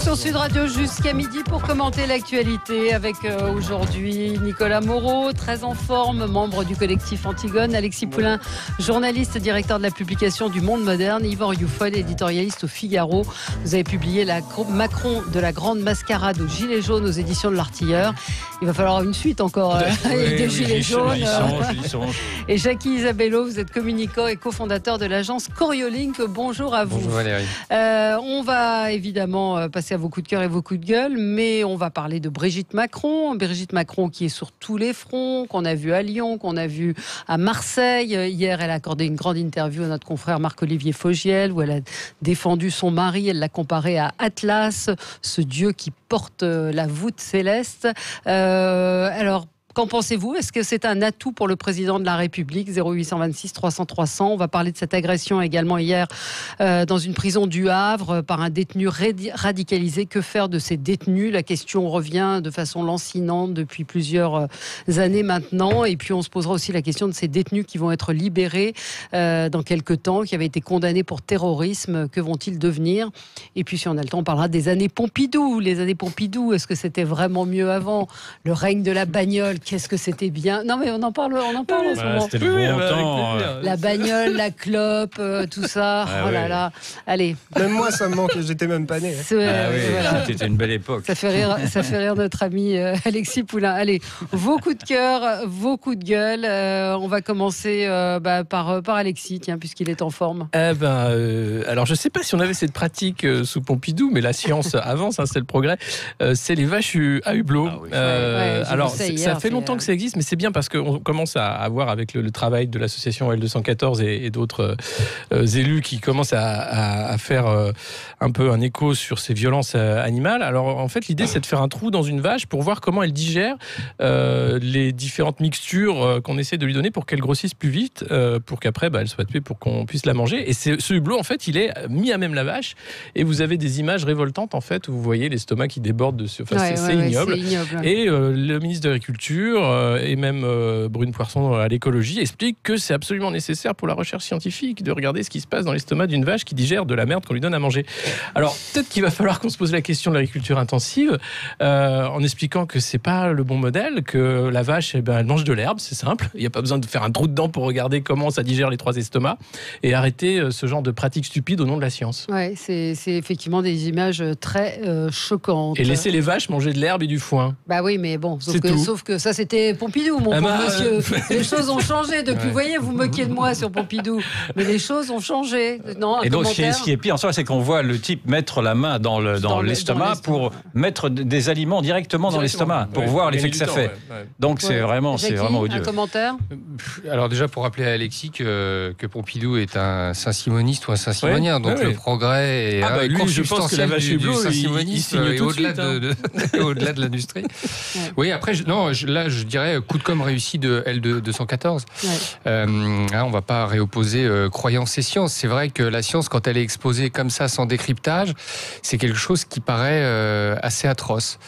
sur Sud Radio jusqu'à midi pour commenter l'actualité avec aujourd'hui Nicolas Moreau, très en forme, membre du collectif Antigone, Alexis Poulain, journaliste, directeur de la publication du Monde Moderne, Yvan Rioufol, éditorialiste au Figaro. Vous avez publié la Macron de la grande mascarade aux Gilets jaunes aux éditions de l'Artilleur. Il va falloir une suite encore avec des Gilets jaunes. Et Jackie Isabello, vous êtes communicant et cofondateur de l'agence Coriolink. Bonjour à vous. Bonjour Valérie. On va évidemment passer à vos coups de cœur et vos coups de gueule, mais on va parler de Brigitte Macron. Brigitte Macron qui est sur tous les fronts, qu'on a vu à Lyon, qu'on a vu à Marseille. Hier, elle a accordé une grande interview à notre confrère Marc-Olivier Fogiel, où elle a défendu son mari. Elle l'a comparé à Atlas, ce dieu qui porte la voûte céleste. Alors, qu'en pensez-vous ? Est-ce que c'est un atout pour le président de la République ? 0826 300 300. On va parler de cette agression également hier dans une prison du Havre par un détenu radicalisé. Que faire de ces détenus ? La question revient de façon lancinante depuis plusieurs années maintenant. Et puis on se posera aussi la question de ces détenus qui vont être libérés dans quelques temps, qui avaient été condamnés pour terrorisme. Que vont-ils devenir ? Et puis si on a le temps, on parlera des années Pompidou. Les années Pompidou, est-ce que c'était vraiment mieux avant ? Le règne de la bagnole. Qu'est-ce que c'était bien. Non mais on en parle en ce moment. C'était le bon temps. La bagnole, la clope, tout ça. Oh là là. Allez. Même moi ça me manque, j'étais même pas né. Voilà. C'était une belle époque. Ça fait rire notre ami Alexis Poulain. Allez, vos coups de cœur, vos coups de gueule. On va commencer par Alexis, tiens, puisqu'il est en forme. Alors je sais pas si on avait cette pratique sous Pompidou, mais la science avance, c'est le progrès. C'est les vaches à hublot. Alors ça fait longtemps que ça existe, mais c'est bien parce qu'on commence à avoir avec le travail de l'association L214 et d'autres élus qui commencent à faire un peu un écho sur ces violences animales. Alors en fait l'idée c'est de faire un trou dans une vache pour voir comment elle digère les différentes mixtures qu'on essaie de lui donner pour qu'elle grossisse plus vite, pour qu'après elle soit tuée pour qu'on puisse la manger. Et ce hublot en fait il est mis à même la vache et vous avez des images révoltantes en fait où vous voyez l'estomac qui déborde dessus. Enfin, c'est ignoble. Et le ministre de l'Agriculture et même Brune Poisson à l'écologie explique que c'est absolument nécessaire pour la recherche scientifique de regarder ce qui se passe dans l'estomac d'une vache qui digère de la merde qu'on lui donne à manger. Alors peut-être qu'il va falloir qu'on se pose la question de l'agriculture intensive en expliquant que c'est pas le bon modèle, que la vache elle mange de l'herbe, c'est simple, il n'y a pas besoin de faire un trou dedans pour regarder comment ça digère les trois estomacs, et arrêter ce genre de pratiques stupides au nom de la science. Ouais, c'est effectivement des images très choquantes. Et laisser les vaches manger de l'herbe et du foin. Bah oui, mais bon, sauf que ça c'était Pompidou, mon pauvre monsieur. Les choses ont changé depuis. Vous voyez, vous moquez de moi sur Pompidou, mais les choses ont changé. Non, et donc ce qui est pire en soi, c'est qu'on voit le type mettre la main dans l'estomac pour mettre des aliments directement dans l'estomac, pour voir l'effet que ça fait. Donc c'est vraiment odieux. Un commentaire ? Alors déjà pour rappeler à Alexis que Pompidou est un saint-simoniste ou un saint-simonien, donc le progrès est consubstantiel du saint-simonisme et au-delà de l'industrie. Oui, après, je dirais coup de com' réussi de L214. On va pas réopposer croyance et science. C'est vrai que la science, quand elle est exposée comme ça, sans décryptage, c'est quelque chose qui paraît assez atroce.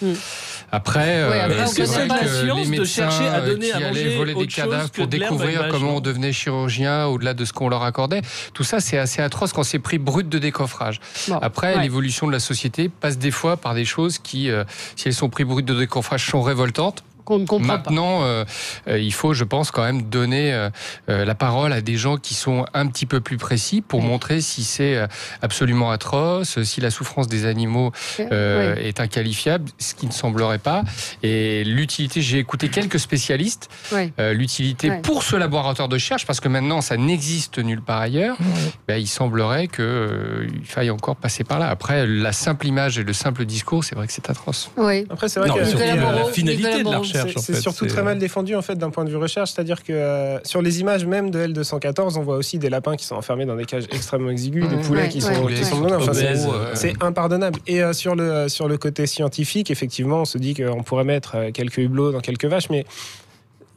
Après, est-ce que c'est pas la science les de chercher à donner qui à manger allaient voler des cadavres pour découvrir comment on devenait chirurgien au-delà de ce qu'on leur accordait, tout ça c'est assez atroce quand c'est pris brut de décoffrage. Après, l'évolution de la société passe des fois par des choses qui, si elles sont prises brut de décoffrage, sont révoltantes. qu'on ne comprend Maintenant, il faut, je pense, quand même donner la parole à des gens qui sont un petit peu plus précis pour montrer si c'est absolument atroce, si la souffrance des animaux est inqualifiable, ce qui ne semblerait pas. Et l'utilité, j'ai écouté quelques spécialistes, l'utilité pour ce laboratoire de recherche, parce que maintenant, ça n'existe nulle part ailleurs, il semblerait qu'il faille encore passer par là. Après, la simple image et le simple discours, c'est vrai que c'est atroce. Oui. Après, c'est vrai que la finalité de la recherche, c'est surtout très mal défendu en fait d'un point de vue recherche, c'est-à-dire que sur les images même de L214, on voit aussi des lapins qui sont enfermés dans des cages extrêmement exiguës, des poulets qui sont enfin, c'est impardonnable. Et sur le côté scientifique, effectivement, on se dit qu'on pourrait mettre quelques hublots dans quelques vaches, mais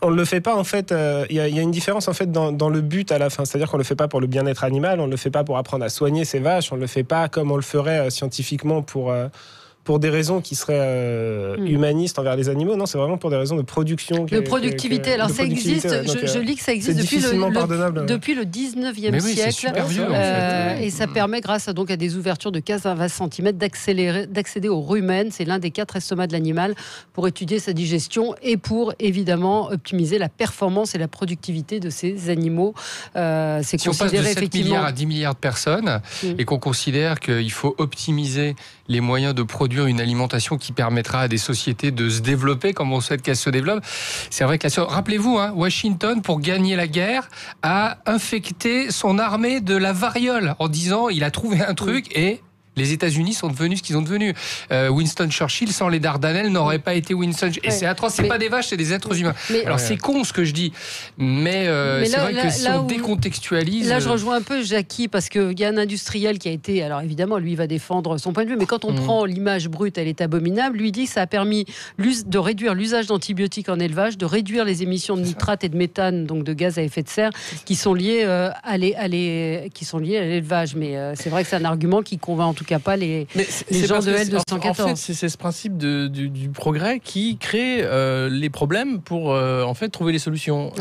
on ne le fait pas en fait. Il y a une différence en fait dans le but à la fin, c'est-à-dire qu'on le fait pas pour le bien-être animal, on le fait pas pour apprendre à soigner ces vaches, on le fait pas comme on le ferait scientifiquement pour pour des raisons qui seraient humanistes envers les animaux. Non, c'est vraiment pour des raisons de production. De productivité. Alors ça existe, je lis que ça existe depuis le 19e siècle. Super vieux, en fait. Et ça permet, grâce à des ouvertures de 15 à 20 cm, d'accéder aux rumen. C'est l'un des 4 estomacs de l'animal pour étudier sa digestion et pour, évidemment, optimiser la performance et la productivité de ces animaux. C'est si on passe de 7 milliards à 10 milliards de personnes et qu'on considère qu'il faut optimiser les moyens de produire une alimentation qui permettra à des sociétés de se développer comme on souhaite qu'elles se développent, c'est vrai que rappelez-vous, Washington, pour gagner la guerre, a infecté son armée de la variole en disant il a trouvé un truc et les États-Unis sont devenus ce qu'ils ont devenu. Winston Churchill, sans les Dardanelles, n'aurait pas été Winston. Et c'est atroce, c'est pas des vaches, c'est des êtres humains. Alors c'est con ce que je dis, mais c'est vrai que si on décontextualise... Là, je rejoins un peu Jackie, parce qu'il y a un industriel qui a été... Alors évidemment, lui, il va défendre son point de vue, mais quand on prend l'image brute, elle est abominable. Lui dit que ça a permis de réduire l'usage d'antibiotiques en élevage, de réduire les émissions de nitrate et de méthane, donc de gaz à effet de serre, qui sont liées à l'élevage. Mais c'est vrai que c'est un argument qui convainc en tout cas pas les gens de L214. En fait, c'est ce principe du progrès qui crée les problèmes pour en fait trouver les solutions.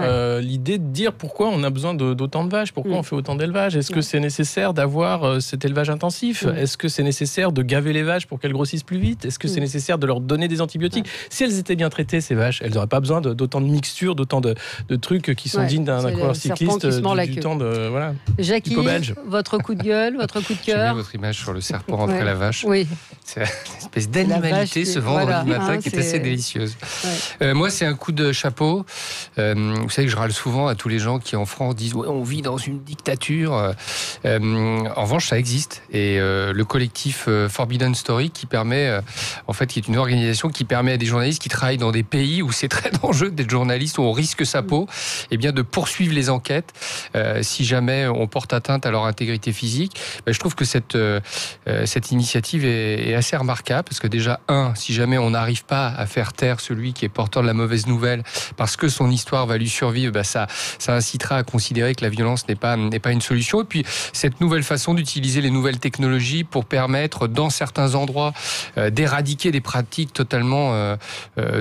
L'idée de dire pourquoi on a besoin d'autant de vaches, pourquoi on fait autant d'élevage, est-ce que c'est nécessaire d'avoir cet élevage intensif, est-ce que c'est nécessaire de gaver les vaches pour qu'elles grossissent plus vite, est-ce que c'est nécessaire de leur donner des antibiotiques. Si elles étaient bien traitées, ces vaches, elles n'auraient pas besoin d'autant de mixtures, d'autant de trucs qui sont dignes d'un coureur cycliste du temps de Jackie, votre coup de gueule, votre coup de cœur. J'ai mis votre image sur le serpent après la vache. Oui. C'est une espèce d'animalité ce vendredi matin qui est assez délicieuse. Moi, c'est un coup de chapeau. Vous savez que je râle souvent à tous les gens qui en France disent on vit dans une dictature. En revanche, ça existe. Et le collectif Forbidden Story qui permet, qui est une organisation qui permet à des journalistes qui travaillent dans des pays où c'est très dangereux d'être journaliste, où on risque sa peau, de poursuivre les enquêtes si jamais on porte atteinte à leur intégrité physique. Je trouve que cette initiative est assez remarquable parce que déjà, si jamais on n'arrive pas à faire taire celui qui est porteur de la mauvaise nouvelle parce que son histoire va lui survivre, ça incitera à considérer que la violence n'est pas une solution. Et puis, cette nouvelle façon d'utiliser les nouvelles technologies pour permettre, dans certains endroits, d'éradiquer des pratiques totalement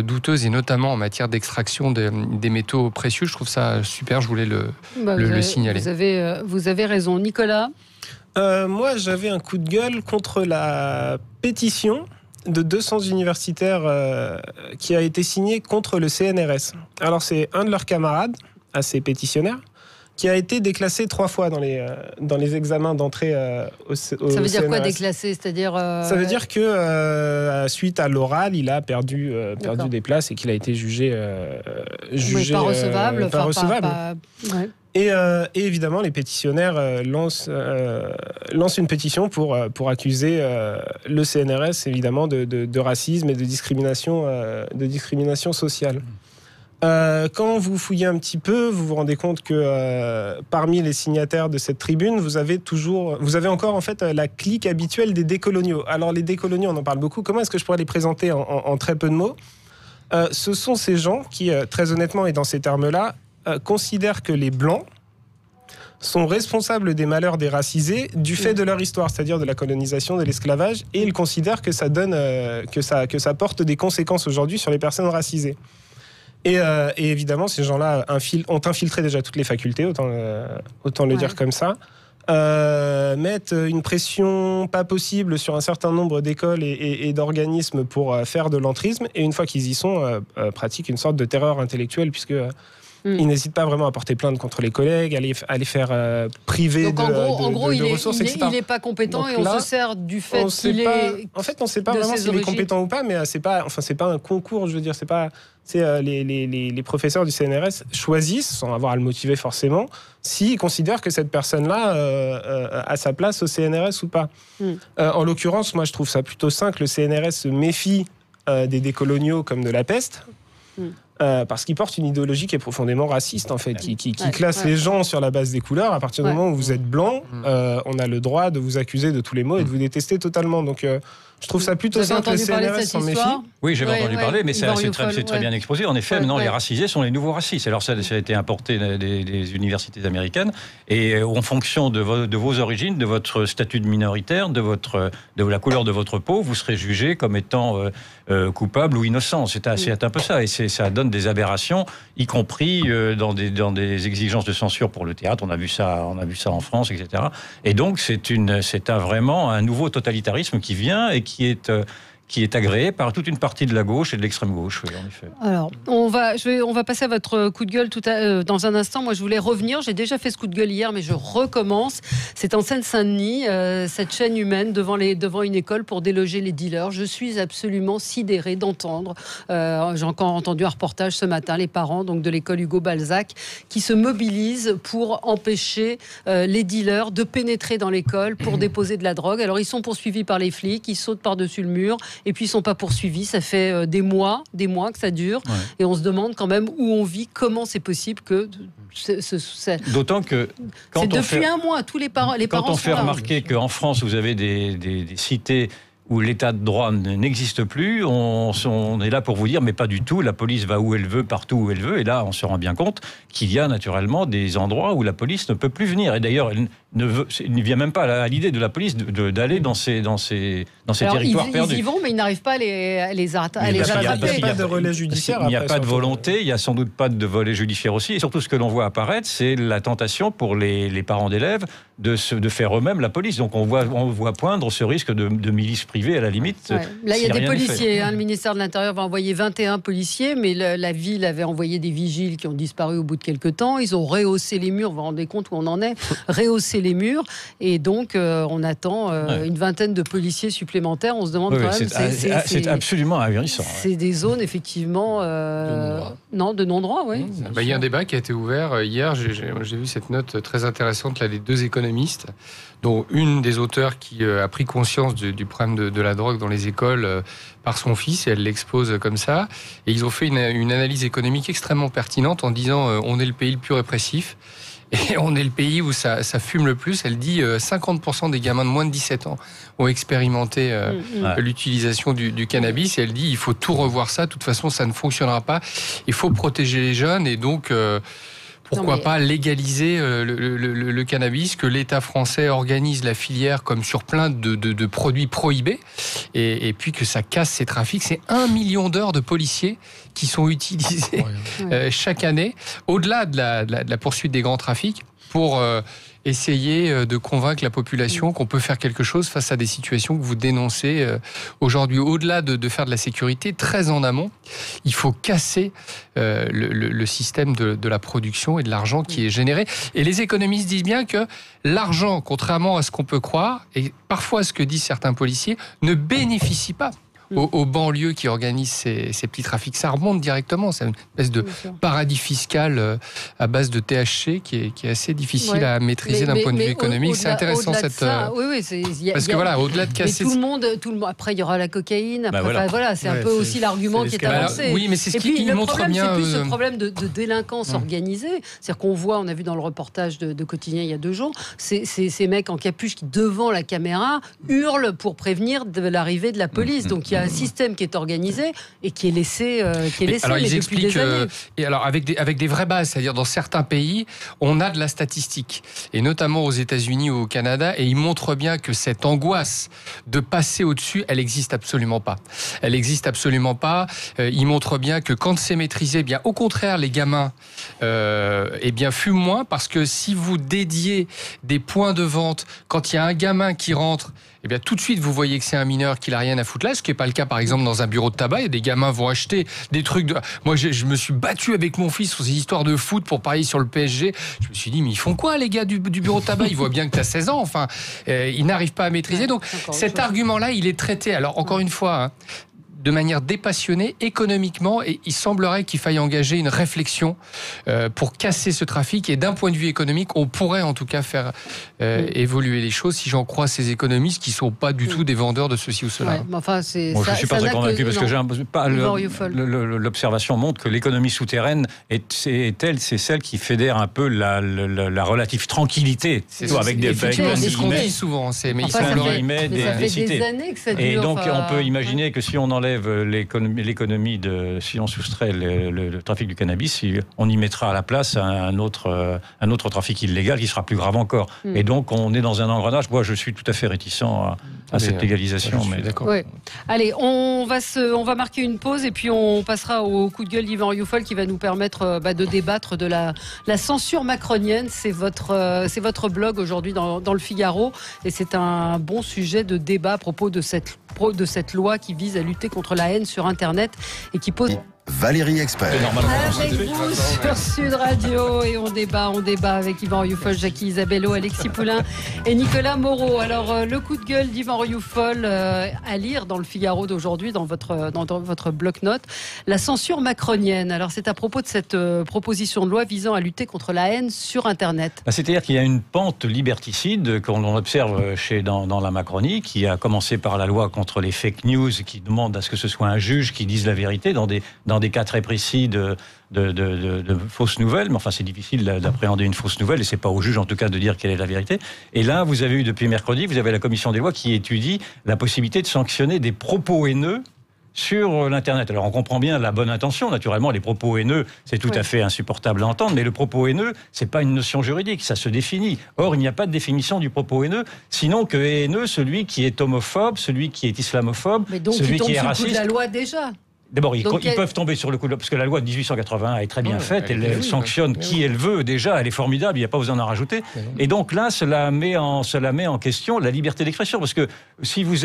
douteuses et notamment en matière d'extraction des métaux précieux. Je trouve ça super, je voulais le signaler. Vous avez raison. Nicolas ? Moi, j'avais un coup de gueule contre la pétition de 200 universitaires qui a été signée contre le CNRS. Alors, c'est un de leurs camarades, assez pétitionnaire, qui a été déclassé 3 fois dans les examens d'entrée au CNRS. Ça veut dire quoi, déclassé ? C'est-à-dire Ça veure dire que suite à l'oral, il a perdu des places et qu'il a été jugé pas recevable. Ouais. Et évidemment, les pétitionnaires lancent une pétition pour accuser le CNRS, évidemment, de racisme et de discrimination sociale. Quand vous fouillez un petit peu, vous vous rendez compte que parmi les signataires de cette tribune, vous avez encore en fait la clique habituelle des décoloniaux. Alors les décoloniaux, on en parle beaucoup. Comment est-ce que je pourrais les présenter en très peu de mots ? Ce sont ces gens qui, très honnêtement et dans ces termes-là, considèrent que les Blancs sont responsables des malheurs des racisés du fait de leur histoire, c'est-à-dire de la colonisation, de l'esclavage, et ils considèrent que ça porte des conséquences aujourd'hui sur les personnes racisées. Et évidemment, ces gens-là ont infiltré déjà toutes les facultés, autant le dire comme ça, mettent une pression pas possible sur un certain nombre d'écoles et d'organismes pour faire de l'entrisme, et une fois qu'ils y sont, pratiquent une sorte de terreur intellectuelle, puisque ils n'hésitent pas vraiment à porter plainte contre les collègues, à les faire priver de ressources, etc. Il n'est pas compétent. Donc, et on se sert du fait qu'il est... En fait, on ne sait pas vraiment s'il est compétent ou pas, mais c'est pas un concours, je veux dire. Les professeurs du CNRS choisissent, sans avoir à le motiver forcément, s'ils considèrent que cette personne-là a sa place au CNRS ou pas. En l'occurrence, moi, je trouve ça plutôt sain que le CNRS se méfie des décoloniaux comme de la peste. Parce qu'ils portent une idéologie qui est profondément raciste, en fait, qui classe les gens sur la base des couleurs. À partir du moment où vous êtes blanc, on a le droit de vous accuser de tous les maux et de vous détester totalement. Donc, Je trouve ça plutôt simple que le CNRS s'en méfie. Oui, j'avais entendu parler, mais c'est très bien exposé. En effet, maintenant, les racisés sont les nouveaux racistes. Alors, ça a été importé des universités américaines. Et en fonction de vos origines, de votre statut de minoritaire, de la couleur de votre peau, vous serez jugé comme étant coupable ou innocent. C'est un peu ça. Et ça donne des aberrations, y compris dans des exigences de censure pour le théâtre. On a vu ça en France, etc. Et donc, c'est vraiment un nouveau totalitarisme qui vient et qui est agréé par toute une partie de la gauche et de l'extrême gauche, oui, en effet. Alors, on va passer à votre coup de gueule dans un instant. Moi, je voulais revenir. J'ai déjà fait ce coup de gueule hier, mais je recommence. C'est en Seine-Saint-Denis, cette chaîne humaine devant une école pour déloger les dealers. Je suis absolument sidérée d'entendre. J'ai encore entendu un reportage ce matin, les parents donc de l'école Hugo Balzac qui se mobilisent pour empêcher les dealers de pénétrer dans l'école pour déposer de la drogue. Alors, ils sont poursuivis par les flics, ils sautent par-dessus le mur. Et puis ils ne sont pas poursuivis, ça fait des mois que ça dure. Ouais. Et on se demande quand même où on vit, comment c'est possible que... D'autant que... C'est depuis un mois, tous les parents... Quand on fait remarquer qu'en France, vous avez des cités où l'état de droit n'existe plus, on est là pour vous dire, mais pas du tout, la police va où elle veut, partout où elle veut, et là, on se rend bien compte qu'il y a naturellement des endroits où la police ne peut plus venir. Et d'ailleurs, elle ne vient même pas à l'idée de la police d'aller dans ces territoires perdus. Ils y vont, mais ils n'arrivent pas à les attraper. Il n'y a pas de relais judiciaire. Il n'y a pas de volonté, il n'y a sans doute pas de volet judiciaire aussi. Et surtout, ce que l'on voit apparaître, c'est la tentation pour les parents d'élèves de faire eux-mêmes la police. Donc on voit poindre ce risque de milice privée à la limite. Ouais. Là, il y a des policiers. Le ministère de l'Intérieur va envoyer 21 policiers, mais la ville avait envoyé des vigiles qui ont disparu au bout de quelques temps. Ils ont rehaussé les murs, vous vous rendez compte où on en est, rehaussé les murs. Et donc, on attend une vingtaine de policiers supplémentaires. On se demande quand même... C'est absolument ahurissant. C'est des zones, effectivement... de non-droit, oui. Il y a un débat qui a été ouvert hier. J'ai vu cette note très intéressante là, des deux économistes, dont une des auteurs qui a pris conscience du problème de la drogue dans les écoles par son fils, et elle l'expose comme ça. Et ils ont fait une analyse économique extrêmement pertinente en disant on est le pays le plus répressif et on est le pays où ça fume le plus. Elle dit 50% des gamins de moins de 17 ans ont expérimenté l'utilisation du cannabis, et elle dit il faut tout revoir ça, de toute façon ça ne fonctionnera pas, il faut protéger les jeunes, et donc... Pourquoi pas légaliser le cannabis, que l'État français organise la filière comme sur plein de produits prohibés, et puis que ça casse ces trafics. C'est 1 million d'heures de policiers qui sont utilisés chaque année, au-delà de la poursuite des grands trafics, pour essayer de convaincre la population qu'on peut faire quelque chose face à des situations que vous dénoncez aujourd'hui. Au-delà de faire de la sécurité, très en amont, il faut casser le système de la production et de l'argent qui est généré. Et les économistes disent bien que l'argent, contrairement à ce qu'on peut croire, et parfois ce que disent certains policiers, ne bénéficie pas aux banlieues qui organisent ces petits trafics. Ça remonte directement. C'est une espèce de paradis fiscal à base de THC qui est assez difficile à maîtriser d'un point de vue économique. C'est intéressant cette... Parce que voilà, au-delà de casser... Tout le monde... Après, il y aura la cocaïne. Après, voilà, c'est un peu aussi l'argument qui est avancé. Alors, oui, mais c'est ce qui montre bien... C'est plus ce problème de délinquance organisée. C'est-à-dire qu'on voit, on a vu dans le reportage de Quotidien il y a 2 jours, ces mecs en capuche qui, devant la caméra, hurlent pour prévenir de l'arrivée de la police. Donc, il y a un système qui est organisé et qui est laissé, alors, ils expliquent, et alors avec des vraies bases, c'est-à-dire dans certains pays, on a de la statistique, et notamment aux États-Unis ou au Canada, et ils montrent bien que cette angoisse de passer au-dessus, elle n'existe absolument pas. Elle n'existe absolument pas. Ils montrent bien que quand c'est maîtrisé, bien au contraire, les gamins fument moins, parce que si vous dédiez des points de vente, quand il y a un gamin qui rentre, tout de suite, vous voyez que c'est un mineur qui n'a rien à foutre là, ce qui n'est pas le cas, par exemple, dans un bureau de tabac. Il y a des gamins vont acheter des trucs... Moi, je me suis battu avec mon fils sur ces histoires de foot pour parier sur le PSG. Je me suis dit, mais ils font quoi, les gars du bureau de tabac? Ils voient bien que tu as 16 ans. Enfin, ils n'arrivent pas à maîtriser. Donc, cet argument-là, il est traité. Alors, encore une fois... de manière dépassionnée économiquement, et il semblerait qu'il faille engager une réflexion pour casser ce trafic. Et d'un point de vue économique, on pourrait en tout cas faire évoluer les choses, si j'en crois ces économistes qui ne sont pas du tout des vendeurs de ceci ou cela. Ouais, enfin, je ne suis pas très convaincu parce que l'observation montre que l'économie souterraine est celle qui fédère un peu la relative tranquillité. C'est avec des ce qu'on dit souvent. Mais ça fait des années que ça dure. Et donc on peut imaginer que si on enlève l'économie si on soustrait le trafic du cannabis, on y mettra à la place un autre trafic illégal qui sera plus grave encore. Et donc on est dans un engrenage. Moi je suis tout à fait réticent à cette légalisation. Mais d'accord. Ouais. Allez, on va marquer une pause et puis on passera au coup de gueule d'Yvan Rioufol qui va nous permettre de débattre de la censure macronienne. C'est votre blog aujourd'hui dans le Figaro et c'est un bon sujet de débat à propos de cette loi qui vise à lutter contre la haine sur Internet et qui pose... Valérie Expert. Avec vous sur Sud Radio et on débat avec Yvan Rioufol, Jackie Isabello, Alexis Poulain et Nicolas Moreau. Alors le coup de gueule d'Yvan Rioufol à lire dans le Figaro d'aujourd'hui, dans votre bloc-notes, la censure macronienne. Alors c'est à propos de cette proposition de loi visant à lutter contre la haine sur Internet. C'est-à-dire qu'il y a une pente liberticide qu'on observe dans la Macronie, qui a commencé par la loi contre les fake news, qui demande à ce que ce soit un juge qui dise la vérité dans des cas très précis de fausses nouvelles, mais enfin c'est difficile d'appréhender une fausse nouvelle et c'est pas au juge en tout cas de dire quelle est la vérité. Et là, vous avez eu depuis mercredi, vous avez la commission des lois qui étudie la possibilité de sanctionner des propos haineux sur l'Internet. Alors on comprend bien la bonne intention, naturellement les propos haineux c'est tout à fait insupportable à entendre, mais le propos haineux c'est pas une notion juridique, ça se définit. Or il n'y a pas de définition du propos haineux, sinon que haineux celui qui est homophobe, celui qui est islamophobe, celui qui est raciste. Mais donc la loi déjà. D'abord, ils peuvent tomber sur le coup de... Parce que la loi de 1881 est très bien faite, elle sanctionne qui elle veut déjà, elle est formidable, il n'y a pas besoin d'en rajouter. Et donc là, cela met en question la liberté d'expression. Parce que si vous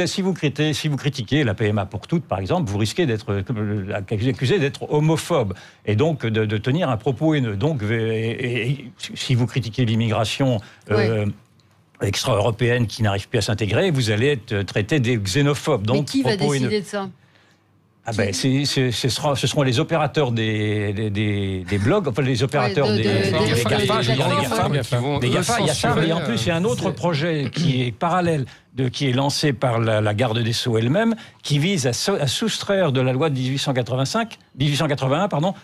critiquez la PMA pour toutes, par exemple, vous risquez d'être accusé d'être homophobe et donc de tenir un propos haineux. Donc, si vous critiquez l'immigration... extra-européenne qui n'arrive plus à s'intégrer, vous allez être traité des xénophobes. Donc, mais qui va décider de ça ? Ce seront les opérateurs des blogs, enfin les opérateurs des GAFA, je veux dire des GAFA, il y a ça, et en plus il y a un autre projet qui est parallèle, qui est lancé par la garde des Sceaux elle-même, qui vise à soustraire de la loi de 1881,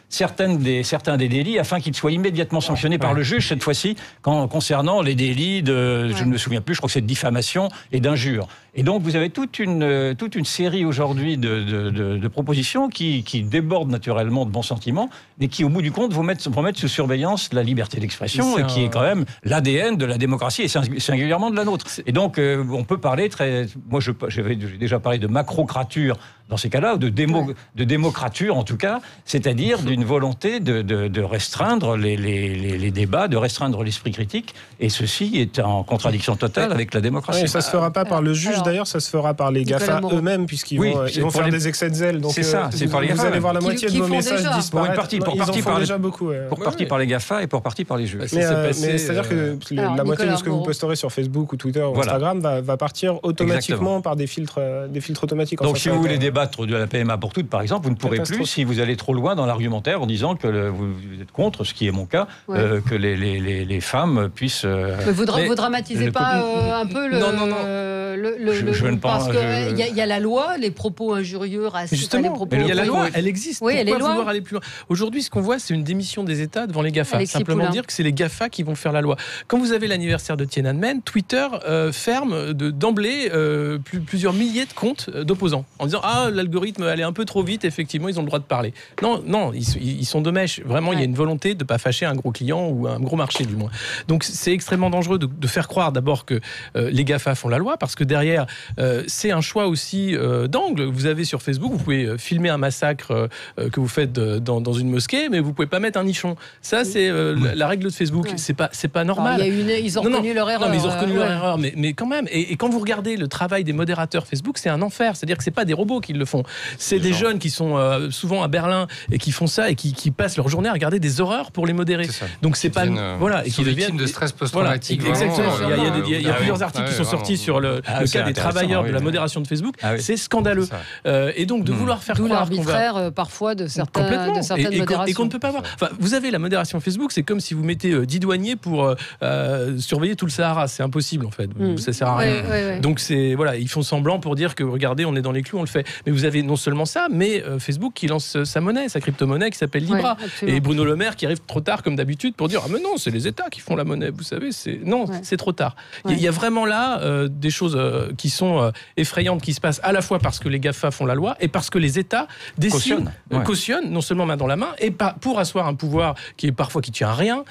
certains des délits afin qu'ils soient immédiatement sanctionnés par le juge, cette fois-ci, concernant les délits je ne me souviens plus, je crois que c'est de diffamation et d'injure. Et donc vous avez toute une série aujourd'hui de propositions qui débordent naturellement de bons sentiments, mais qui au bout du compte vont mettre sous surveillance la liberté d'expression, et qui est quand même l'ADN de la démocratie, et singulièrement de la nôtre. Et donc on peut parler moi j'ai déjà parlé de macrocrature dans ces cas-là, ou de démocrature en tout cas, c'est-à-dire d'une volonté de restreindre les débats, de restreindre l'esprit critique, et ceci est en contradiction totale avec la démocratie. Oui, ça se fera pas par le juge d'ailleurs, ça se fera par les GAFA eux-mêmes, puisqu'ils vont faire des excès de zèle. Donc, c'est ça, c'est par les GAFA. Vous allez voir la moitié de vos messages disparaître. Pour partie par les GAFA et pour partie par les juges. Mais c'est-à-dire que la moitié de ce que vous posterez sur Facebook ou Twitter ou Instagram va partir automatiquement par des filtres automatiques. Donc si vous voulez débattre de la PMA pour toutes, par exemple, vous ne pourrez plus si vous allez trop loin dans l'argumentaire en disant que vous êtes contre, ce qui est mon cas, que les femmes puissent... Vous dramatisez pas un peu le... Non. Je ne pense pas. Parce qu'il y a la loi, les propos injurieux, racistes... Justement, il y a la loi, elle existe. Oui, pourquoi vouloir aller plus loin ? Aujourd'hui, ce qu'on voit, c'est une démission des États devant les GAFA. Simplement dire que c'est les GAFA qui vont faire la loi. Quand vous avez l'anniversaire de Tiananmen, Twitter ferme d'emblée plusieurs milliers de comptes d'opposants en disant l'algorithme allait un peu trop vite, effectivement ils ont le droit de parler. Non, ils sont de mèche. Vraiment, il y a une volonté de ne pas fâcher un gros client ou un gros marché du moins. Donc c'est extrêmement dangereux de faire croire d'abord que les GAFA font la loi, parce que derrière c'est un choix aussi d'angle. Vous avez sur Facebook, vous pouvez filmer un massacre que vous faites dans une mosquée, mais vous pouvez pas mettre un nichon. Ça c'est la règle de Facebook. C'est pas normal. Ils ont reconnu leur erreur. Non, mais ils ont reconnu leur erreur, mais quand même. Et quand vous regardez le travail des modérateurs Facebook, c'est un enfer. C'est-à-dire que c'est pas des robots qui le font. C'est des jeunes qui sont souvent à Berlin et qui font ça et qui passent leur journée à regarder des horreurs pour les modérer. Donc c'est pas voilà, et qui deviennent de stress post-traumatique. Exactement. Il y a plusieurs articles qui sont sortis sur le cas des travailleurs de la modération de Facebook. C'est scandaleux. Et donc de vouloir faire croire l'arbitraire parfois de certaines modérations. Et qu'on ne peut pas voir. Enfin, vous avez la modération Facebook, c'est comme si vous mettez 10 douaniers pour surveiller tout le Sahara. C'est impossible en fait. Ça sert à rien. Donc ils font semblant pour dire que regardez, on est dans les clous, on le fait. Mais vous avez non seulement ça, mais Facebook qui lance sa monnaie, sa crypto-monnaie qui s'appelle Libra. Et Bruno Le Maire qui arrive trop tard comme d'habitude pour dire ah mais non, c'est les États qui font la monnaie. Vous savez, c'est trop tard. Il y a vraiment là des choses qui sont effrayantes qui se passent à la fois parce que les GAFA font la loi et parce que les États cautionnent non seulement main dans la main et pour asseoir un pouvoir qui tient à rien,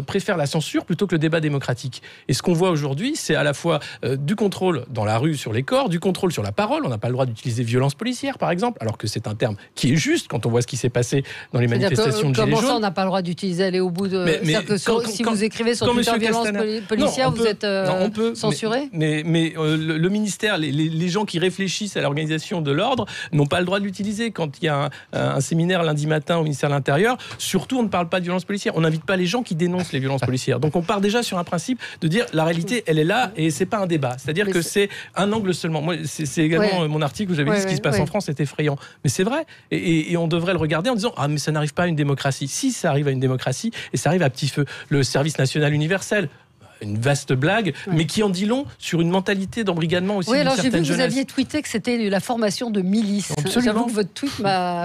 préfère la censure plutôt que le débat démocratique. Et ce qu'on voit aujourd'hui, c'est à la fois du contrôle dans la rue sur les corps, du contrôle sur la parole. On n'a pas le droit d'utiliser violence policière, par exemple, alors que c'est un terme qui est juste quand on voit ce qui s'est passé dans les manifestations de Gilets jaunes. Comment ça, on n'a pas le droit d'utiliser aller au bout de... C'est-à-dire que si vous écrivez sur Twitter violence policière, vous êtes censuré. Mais le ministère, les gens qui réfléchissent à l'organisation de l'ordre n'ont pas le droit de l'utiliser. Quand il y a un séminaire lundi matin au ministère de l'Intérieur, surtout on ne parle pas de violence policière. On n'invite pas les gens qui dénoncent les violences policières. Donc on part déjà sur un principe de dire la réalité, elle est là et c'est pas un débat. C'est-à-dire que c'est un angle seulement. Moi, c'est également mon article où j'avais dit ce qui se passe en France est effrayant. Mais c'est vrai. Et on devrait le regarder en disant ah mais ça n'arrive pas à une démocratie. Si ça arrive à une démocratie et ça arrive à petit feu. Le service national universel. Une vaste blague, mais qui en dit long sur une mentalité d'embrigadement aussi. Oui, alors j'ai vu que vous aviez tweeté que c'était la formation de milices. J'avoue que votre tweet m'a...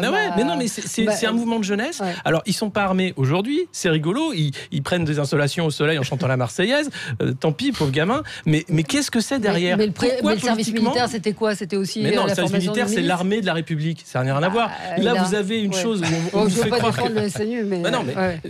mais c'est un mouvement de jeunesse. Ouais. Alors, ils sont pas armés aujourd'hui, c'est rigolo, ils prennent des insolations au soleil en chantant la Marseillaise, tant pis, pauvre gamin, mais qu'est-ce que c'est derrière? Mais le service militaire, c'était quoi? C'était aussi mais non, le service militaire, c'est l'armée de la République, ça n'a rien à voir. Là, vous avez une chose où on vous fait croire que... le SNU, mais...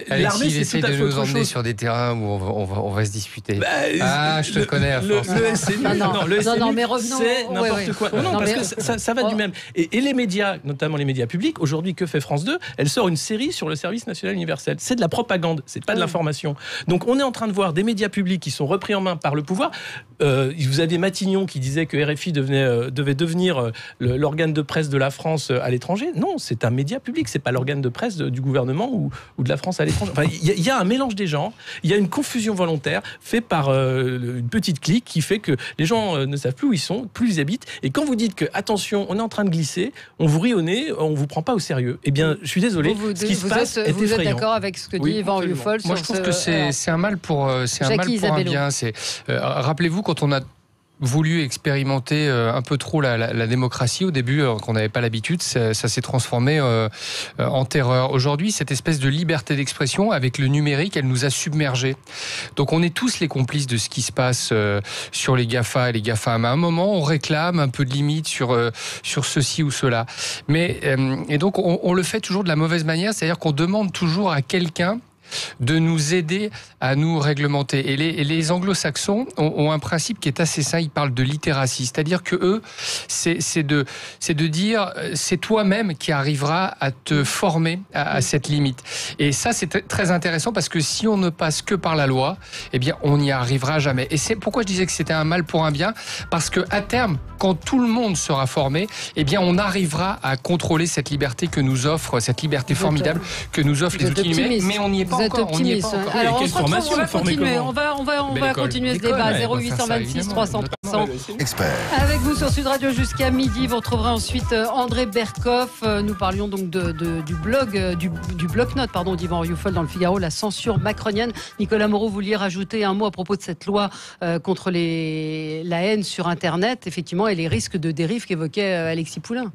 L'armée, c'est tout à fait autre chose. Essaye de nous emmener sur des terrains où on va se disputer. Je te connais à force. Le SNU, mais revenons, c'est n'importe quoi. Non, parce que ça va du même. Et les médias, notamment les médias publics, aujourd'hui, que fait France 2? Elle sort une série sur le service national universel. C'est de la propagande, c'est pas de l'information. Donc on est en train de voir des médias publics qui sont repris en main par le pouvoir. Vous avez Matignon qui disait que RFI devait devenir l'organe de presse de la France à l'étranger. Non, c'est un média public, c'est pas l'organe de presse du gouvernement ou de la France à l'étranger. Enfin, il y a un mélange des genres, il y a une confusion volontaire faite par une petite clique qui fait que les gens ne savent plus où ils sont, plus ils habitent. Et quand vous dites que, attention, on est en train de glisser, on vous rit au nez, on vous prend pas au sérieux. Eh bien, je suis désolé, ce qui se passe est effrayant. Vous êtes d'accord avec ce que dit Yvan Rioufol? Moi, je trouve que c'est un mal pour un bien. Rappelez-vous, quand on a voulu expérimenter un peu trop la démocratie au début, qu'on n'avait pas l'habitude, ça s'est transformé en terreur. Aujourd'hui, cette espèce de liberté d'expression avec le numérique, elle nous a submergés. Donc on est tous les complices de ce qui se passe sur les GAFA et les GAFAM. À un moment, on réclame un peu de limite sur ceci ou cela. Et donc on le fait toujours de la mauvaise manière, c'est-à-dire qu'on demande toujours à quelqu'un de nous aider à nous réglementer. Et les anglo-saxons ont un principe qui est assez sain, ils parlent de littératie, c'est-à-dire que eux, c'est de dire, c'est toi-même qui arriveras à te former à cette limite. Et ça, c'est très intéressant parce que si on ne passe que par la loi, eh bien, on n'y arrivera jamais. Et c'est pourquoi je disais que c'était un mal pour un bien, parce que à terme, quand tout le monde sera formé, eh bien, on arrivera à contrôler cette liberté que nous offre, cette liberté formidable que nous offrent les outils numériques, mais on n'y est pas. Vous êtes optimiste. Alors, on va continuer ce débat. 0826 300 Expert. Avec vous sur Sud Radio jusqu'à midi. Vous retrouverez ensuite André Berkoff. Nous parlions donc du bloc-notes d'Yvan Rioufol dans le Figaro, la censure macronienne. Nicolas Moreau, vous vouliez rajouter un mot à propos de cette loi contre la haine sur Internet, effectivement, et les risques de dérive qu'évoquait Alexis Poulain.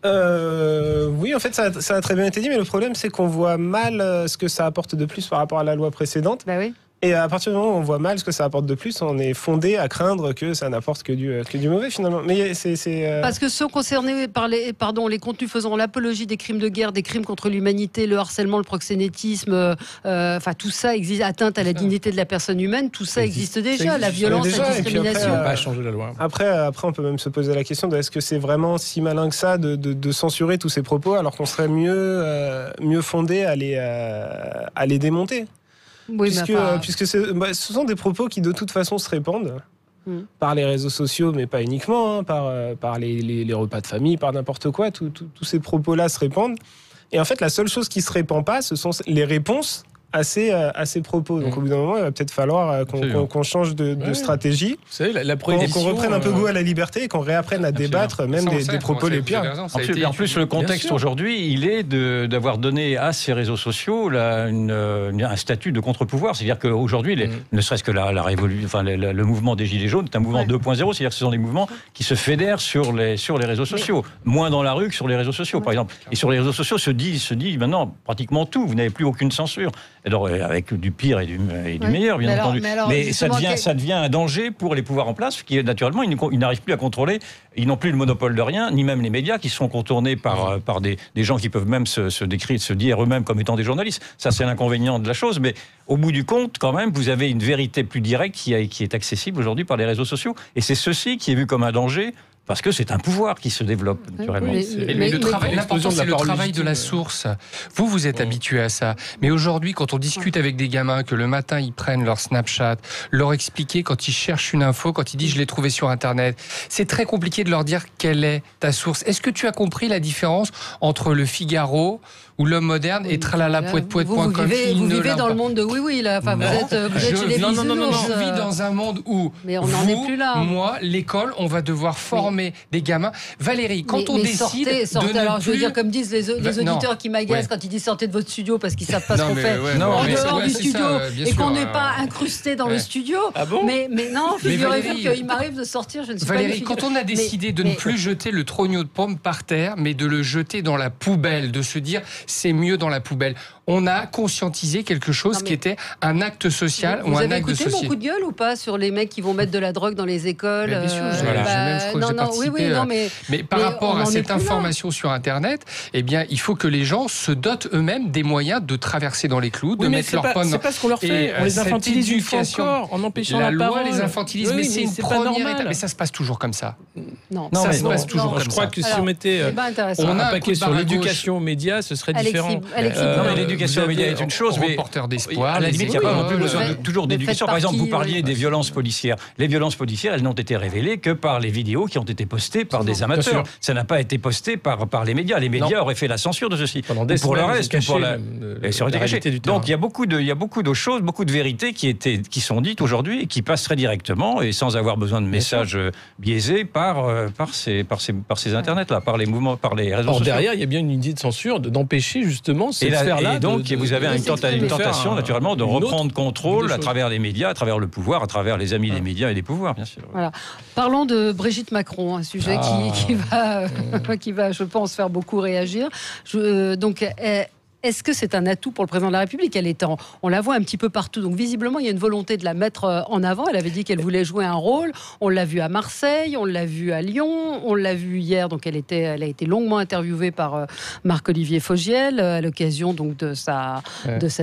Oui, en fait, ça a très bien été dit, mais le problème, c'est qu'on voit mal ce que ça apporte de plus par rapport à la loi précédente. Bah oui. Et à partir du moment où on voit mal ce que ça apporte de plus, on est fondé à craindre que ça n'apporte que du mauvais finalement. Mais Parce que ceux concernés par les contenus faisant l'apologie des crimes de guerre, des crimes contre l'humanité, le harcèlement, le proxénétisme, tout ça existe, atteinte à la dignité de la personne humaine, tout ça existe déjà, la violence, la discrimination. On va pas changer la loi. Après, on peut même se poser la question de est-ce que c'est vraiment si malin que ça de censurer tous ces propos alors qu'on serait mieux fondé à les démonter. Oui, puisque ce sont des propos qui de toute façon se répandent par les réseaux sociaux, mais pas uniquement, par les repas de famille, par n'importe quoi. Tous ces propos-là se répandent. Et en fait, la seule chose qui se répand pas, ce sont les réponses à ces propos. Donc au bout d'un moment, il va peut-être falloir qu'on change de stratégie. Vous savez, qu'on reprenne un peu goût à la liberté et qu'on réapprenne à débattre même des propos les pires. En plus, le contexte aujourd'hui, il est d'avoir donné à ces réseaux sociaux un statut de contre-pouvoir. C'est-à-dire qu'aujourd'hui, ne serait-ce que le mouvement des Gilets jaunes est un mouvement 2.0. C'est-à-dire que ce sont des mouvements qui se fédèrent sur les réseaux sociaux. Moins dans la rue que sur les réseaux sociaux, par exemple. Et sur les réseaux sociaux se dit maintenant pratiquement tout. Vous n'avez plus aucune censure. Alors, avec du pire et du meilleur, bien entendu. Mais ça devient un danger pour les pouvoirs en place, qui, naturellement, ils n'arrivent plus à contrôler. Ils n'ont plus le monopole de rien, ni même les médias, qui sont contournés par des gens qui peuvent même se dire eux-mêmes comme étant des journalistes. Ça, c'est l'inconvénient de la chose. Mais au bout du compte, quand même, vous avez une vérité plus directe qui est accessible aujourd'hui par les réseaux sociaux. Et c'est ceci qui est vu comme un danger. Parce que c'est un pouvoir qui se développe, naturellement. L'important, c'est le travail de la source. Vous êtes habitué à ça. Mais aujourd'hui, quand on discute avec des gamins, que le matin, ils prennent leur Snapchat, leur expliquer quand ils cherchent une info, quand ils disent « je l'ai trouvé sur Internet », c'est très compliqué de leur dire quelle est ta source. Est-ce que tu as compris la différence entre le Figaro ou l'Homme moderne et tralala-pouet-pouet.com? Vous vivez dans le monde de oui, là. Enfin, vous êtes chez les bisounours. Non, je vis dans un monde où mais on n'en est plus là. Moi, l'école, on va devoir former des gamins. Valérie, quand on décide sortez, de alors, ne je veux plus... dire, comme disent les auditeurs qui m'agacent quand ils disent sortez de votre studio parce qu'ils savent pas ce qu'on fait. En dehors du studio et qu'on n'est pas incrusté dans le studio. Ah bon? Mais non, figurez-vous qu'il m'arrive de sortir, je ne sais pas. Valérie, quand on a décidé de ne plus jeter le trognon de pomme par terre, mais de le jeter dans la poubelle, de se dire c'est mieux dans la poubelle, on a conscientisé quelque chose qui était un acte social ou un acte de société. Vous avez écouté mon coup de gueule ou pas sur les mecs qui vont mettre de la drogue dans les écoles? Bien sûr, mais par rapport à cette information sur Internet, eh bien, il faut que les gens se dotent eux-mêmes des moyens de traverser dans les clous, de mettre leur pomme. C'est pas ce qu'on leur fait. On les infantilise une fois encore en empêchant la parole. La loi les infantilise, mais c'est une première étape. Mais ça se passe toujours comme ça. Non, ça se passe toujours comme ça. Je crois que si on mettait un paquet sur l'éducation aux médias, ce serait différent. L'éducation aux médias est une chose, mais porteur d'espoir. À la limite, il n'y a pas non plus besoin toujours d'éducation. Par exemple, vous parliez des violences policières. Les violences policières, elles n'ont été révélées que par les vidéos qui ont été postées par des amateurs. Ça n'a pas été posté par les médias. Les médias auraient fait la censure de ceci. Pour le reste, donc il y a beaucoup de choses, beaucoup de vérités qui sont dites aujourd'hui et qui passent très directement et sans avoir besoin de messages biaisés par ces internets-là, par les mouvements, par les réseaux sociaux. Derrière, il y a bien une idée de censure d'empêcher justement cette sphère-là. Et donc, vous avez une tentation, naturellement, de reprendre contrôle à travers les médias, à travers le pouvoir, à travers les amis des médias et des pouvoirs, bien sûr. Voilà. Parlons de Brigitte Macron, un sujet qui va, je pense, faire beaucoup réagir. Est-ce que c'est un atout pour le président de la République? On la voit un petit peu partout. Donc visiblement, il y a une volonté de la mettre en avant. Elle avait dit qu'elle voulait jouer un rôle. On l'a vu à Marseille, on l'a vu à Lyon, on l'a vu hier. Donc elle a été longuement interviewée par Marc-Olivier Fogiel à l'occasion donc de sa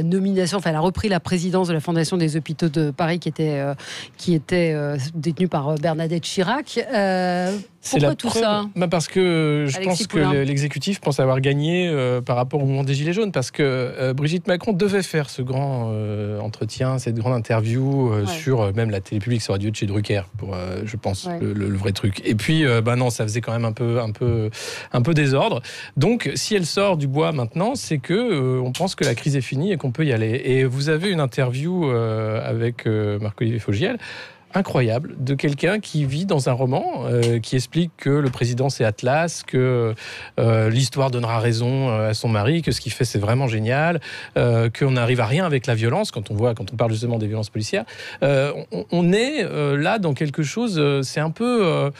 nomination. Enfin, elle a repris la présidence de la Fondation des Hôpitaux de Paris qui était détenue par Bernadette Chirac. Pourquoi tout ça? Parce que je pense que l'exécutif pense avoir gagné par rapport au mouvement des Gilets jaunes, parce que Brigitte Macron devait faire ce grand entretien, cette grande interview sur même la télé publique, ça aurait dû être chez Drucker, pour, je pense, le vrai truc. Et puis, non, ça faisait quand même un peu désordre. Donc, si elle sort du bois maintenant, c'est que on pense que la crise est finie et qu'on peut y aller. Et vous avez une interview avec Marc-Olivier Fogiel, incroyable, de quelqu'un qui vit dans un roman, qui explique que le président c'est Atlas, que l'histoire donnera raison à son mari, que ce qu'il fait c'est vraiment génial, qu'on n'arrive à rien avec la violence, quand on parle justement des violences policières. On est là dans quelque chose, c'est un peu...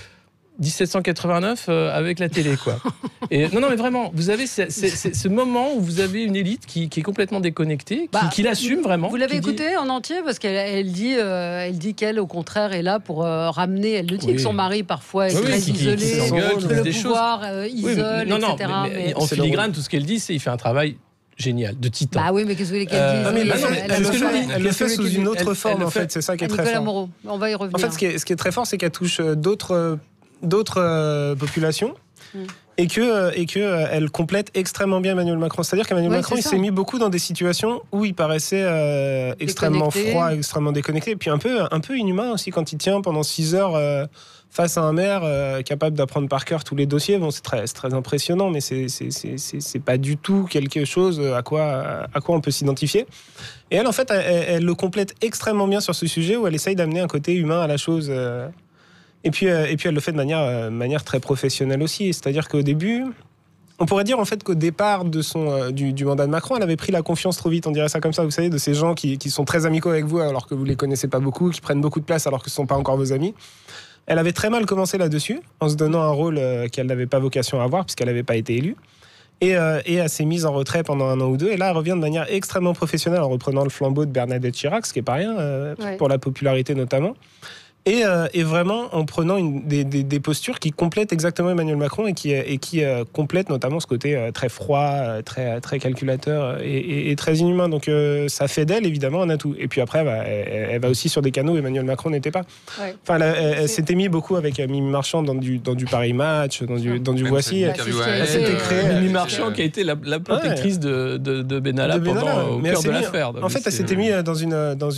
1789 avec la télé, quoi. Et non, mais vraiment, vous avez ce moment où vous avez une élite qui est complètement déconnectée, qui l'assume vraiment. Vous l'avez écoutée en entier? Parce qu'elle dit qu'elle, au contraire, est là pour ramener. Elle le dit que son mari, parfois, est très isolé, que le pouvoir isole, etc. Mais en filigrane, tout ce qu'elle dit, c'est qu'il fait un travail génial, de titan. Bah oui, mais qu'est-ce que vous voulez qu'elle dise? Elle le fait sous une autre forme, en fait. C'est ça qui est très fort. Nicolas Moreau, on va y revenir. En fait, ce qui est très fort, c'est qu'elle touche d'autres populations. et que elle complète extrêmement bien Emmanuel Macron. C'est-à-dire qu'Emmanuel Macron, il s'est mis beaucoup dans des situations où il paraissait extrêmement froid, extrêmement déconnecté, et puis un peu inhumain aussi quand il tient pendant 6 heures face à un maire capable d'apprendre par cœur tous les dossiers. Bon, c'est très impressionnant, mais c'est pas du tout quelque chose à quoi on peut s'identifier. Et elle, en fait, elle le complète extrêmement bien sur ce sujet où elle essaye d'amener un côté humain à la chose. Et puis elle le fait de manière très professionnelle aussi. C'est-à-dire qu'au début, on pourrait dire en fait qu'au départ du mandat de Macron, elle avait pris la confiance trop vite. On dirait ça comme ça, vous savez, de ces gens qui sont très amicaux avec vous alors que vous les connaissez pas beaucoup, qui prennent beaucoup de place alors que ce sont pas encore vos amis. Elle avait très mal commencé là-dessus, en se donnant un rôle qu'elle n'avait pas vocation à avoir puisqu'elle n'avait pas été élue. Et elle s'est mise en retrait pendant 1 an ou 2. Et là, elle revient de manière extrêmement professionnelle en reprenant le flambeau de Bernadette Chirac, ce qui n'est pas rien, pour la popularité notamment. Et vraiment en prenant des postures qui complètent exactement Emmanuel Macron et qui complètent notamment ce côté très froid, très calculateur et très inhumain. Donc ça fait d'elle évidemment un atout. Et puis après, elle va aussi sur des canaux où Emmanuel Macron n'était pas. Ouais. Enfin, elle s'était mis beaucoup avec Mimi Marchand dans du Paris Match, dans du Voici. Elle s'était créée Mimi Marchand qui a été la protectrice de Benalla pendant au cœur de l'affaire. En fait, elle s'était mise dans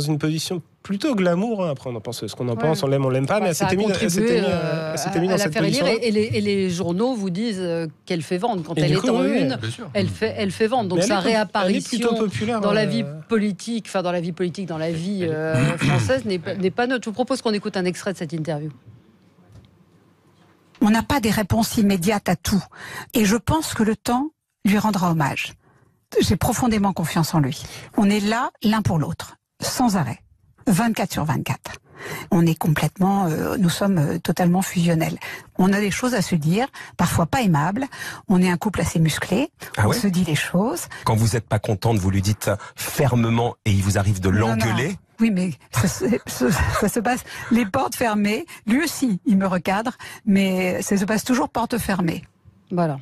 une position plutôt glamour, hein. Après on en pense ce qu'on en pense, on l'aime, on l'aime pas, mais elle s'était mise dans cette position. Et les journaux vous disent qu'elle fait vendre. Quand elle est en une, elle fait vendre. Donc sa réapparition dans la vie politique, dans la vie française n'est pas neutre. Je vous propose qu'on écoute un extrait de cette interview. On n'a pas des réponses immédiates à tout. Et je pense que le temps lui rendra hommage. J'ai profondément confiance en lui. On est là l'un pour l'autre, sans arrêt. 24/24. On est complètement, nous sommes totalement fusionnels. On a des choses à se dire, parfois pas aimables. On est un couple assez musclé. On se dit les choses. Quand vous n'êtes pas contente, vous lui dites fermement et il vous arrive de l'engueuler. Non. Oui, mais ça se passe les portes fermées. Lui aussi, il me recadre, mais ça se passe toujours portes fermées. Voilà.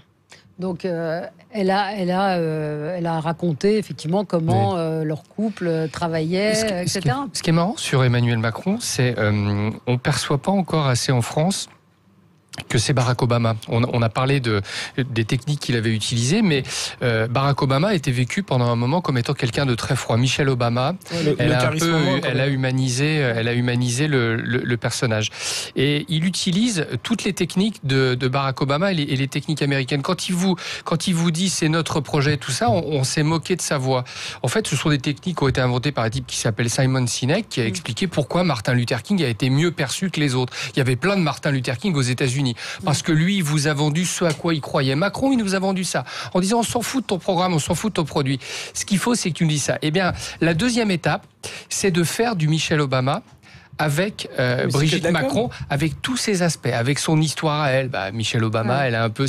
Donc, elle a raconté effectivement comment leur couple travaillait, etc. Ce qui est marrant sur Emmanuel Macron, c'est on perçoit pas encore assez en France que c'est Barack Obama. On a parlé des techniques qu'il avait utilisées, mais Barack Obama était vécu pendant un moment comme étant quelqu'un de très froid. Michelle Obama, elle a humanisé le personnage. Et il utilise toutes les techniques de Barack Obama et les techniques américaines. Quand il vous dit c'est notre projet, tout ça, on s'est moqué de sa voix. En fait, ce sont des techniques qui ont été inventées par un type qui s'appelle Simon Sinek, qui a expliqué pourquoi Martin Luther King a été mieux perçu que les autres. Il y avait plein de Martin Luther King aux États-Unis. Parce que lui, il vous a vendu ce à quoi il croyait. Macron, il nous a vendu ça. En disant, on s'en fout de ton programme, on s'en fout de ton produit. Ce qu'il faut, c'est que tu nous dises ça. Eh bien, la deuxième étape, c'est de faire du Michelle Obama avec Brigitte Macron, avec tous ses aspects, avec son histoire à elle. Michelle Obama, elle a un peu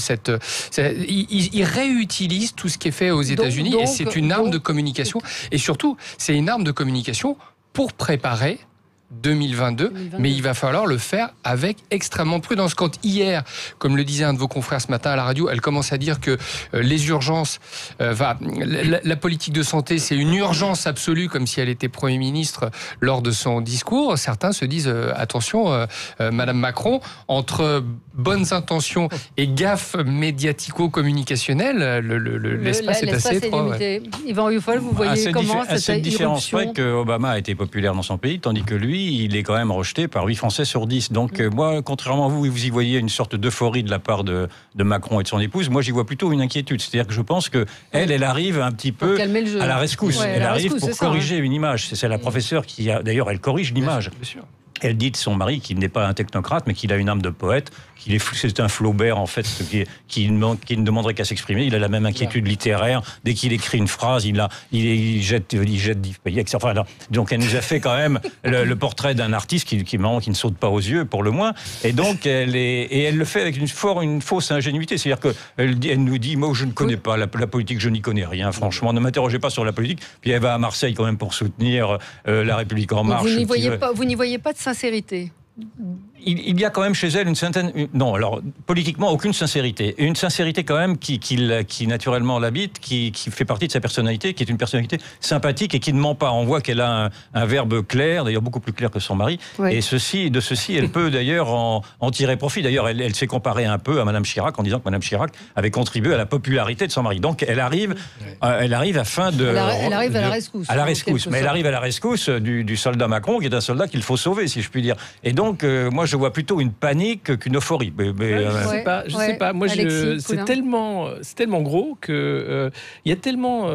il réutilise tout ce qui est fait aux États-Unis et c'est une arme de communication. Et surtout, c'est une arme de communication pour préparer 2022, mais il va falloir le faire avec extrêmement prudence. Quand hier, comme le disait un de vos confrères ce matin à la radio, elle commence à dire que les urgences, la politique de santé, c'est une urgence absolue, comme si elle était Premier ministre lors de son discours. Certains se disent, attention, Madame Macron, entre bonnes intentions et gaffes médiatico-communicationnelles, l'espace est assez étroit. Yvan Rioufol, vous voyez comment cette différence près que Obama a été populaire dans son pays, tandis que lui, il est quand même rejeté par 8 Français sur 10. Donc moi, contrairement à vous, vous y voyez une sorte d'euphorie de la part de Macron et de son épouse. Moi, j'y vois plutôt une inquiétude. C'est-à-dire que je pense qu'elle arrive un petit peu à la rescousse. Elle arrive pour corriger une image. C'est la professeure qui a... D'ailleurs, elle corrige l'image. Bien sûr. Elle dit de son mari qu'il n'est pas un technocrate, mais qu'il a une âme de poète, c'est un Flaubert en fait, qui ne demanderait qu'à s'exprimer. Il a la même inquiétude littéraire. Dès qu'il écrit une phrase, il jette enfin, donc elle nous a fait quand même le portrait d'un artiste qui ne saute pas aux yeux pour le moins. Et donc elle le fait avec une fausse ingénuité. C'est-à-dire qu'elle nous dit, moi je ne connais pas la politique, je n'y connais rien. Franchement, ne m'interrogez pas sur la politique. Puis elle va à Marseille quand même pour soutenir La République en marche. Vous n'y voyez pas de sincérité. il y a quand même chez elle une certaine... Non, alors, politiquement, aucune sincérité. Une sincérité quand même qui naturellement l'habite, qui fait partie de sa personnalité, qui est une personnalité sympathique et qui ne ment pas. On voit qu'elle a un verbe clair, d'ailleurs beaucoup plus clair que son mari. Oui. Et de ceci, elle peut d'ailleurs en tirer profit. D'ailleurs, elle s'est comparée un peu à Madame Chirac en disant que Madame Chirac avait contribué à la popularité de son mari. Donc, elle arrive afin de... Elle arrive à la rescousse. À la rescousse. Mais elle arrive à la rescousse du soldat Macron, qui est un soldat qu'il faut sauver, si je puis dire. Et donc, moi, je vois plutôt une panique qu'une euphorie. Je sais pas. Moi, c'est tellement gros que il y a tellement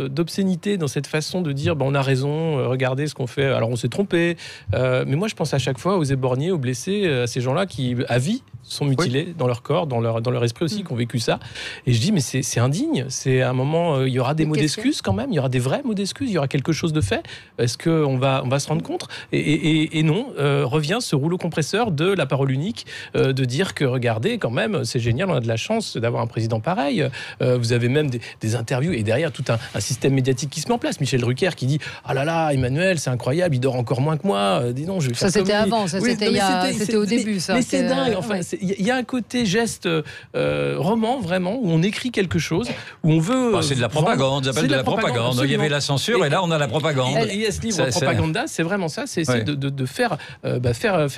d'obscénité dans cette façon de dire on a raison, regardez ce qu'on fait. Alors, on s'est trompé. Mais moi, je pense à chaque fois aux éborgnés, aux blessés, à ces gens-là qui, à vie, sont mutilés dans leur corps, dans leur esprit aussi, qui ont vécu ça. Et je dis, mais c'est indigne. C'est un moment, il y aura des mots d'excuse quand même. Il y aura des vrais mots d'excuse. Il y aura quelque chose de fait. Est-ce qu'on va se rendre compte ? Et non, revient ce rouleau compresseur de la parole unique, de dire que regardez, quand même, c'est génial, on a de la chance d'avoir un président pareil. Vous avez même des interviews et derrière tout un système médiatique qui se met en place. Michel Drucker qui dit ah là là, Emmanuel, c'est incroyable, il dort encore moins que moi. Dis non, je vais faire ça c'était avant, ça c'était au début. Mais c'est dingue. Enfin, il y a un côté geste roman vraiment où on écrit quelque chose, où on veut. C'est de la propagande. C'est de la propagande. Il y avait la censure et là on a la propagande. Il y a ce livre Propaganda, c'est vraiment ça. C'est de faire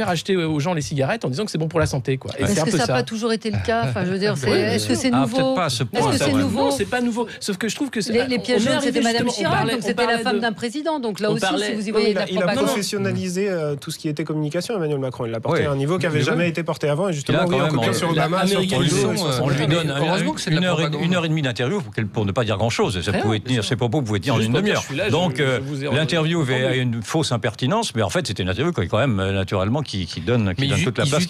acheter aux gens les cigarettes en disant que c'est bon pour la santé, quoi. Est-ce que ça n'a pas toujours été le cas ? Enfin, je veux dire, est-ce que c'est nouveau ? Peut-être pas à ce point. Est-ce que c'est nouveau ? Non, c'est pas nouveau. Sauf que je trouve que les pièges jaunes, c'était Madame Chirac, donc c'était la femme d'un président. Donc là aussi, si vous y voyez de la propagande. Il a professionnalisé tout ce qui était communication, Emmanuel Macron. Il l'a porté à un niveau qui n'avait jamais été porté avant. Et justement, en copiant sur Obama, on lui donne une heure et demie d'interview pour ne pas dire grand-chose. Ses propos pouvaient tenir en une demi-heure. Donc l'interview avait une fausse impertinence, mais en fait, c'était une interview quand même, naturellement, qui donne toute la place.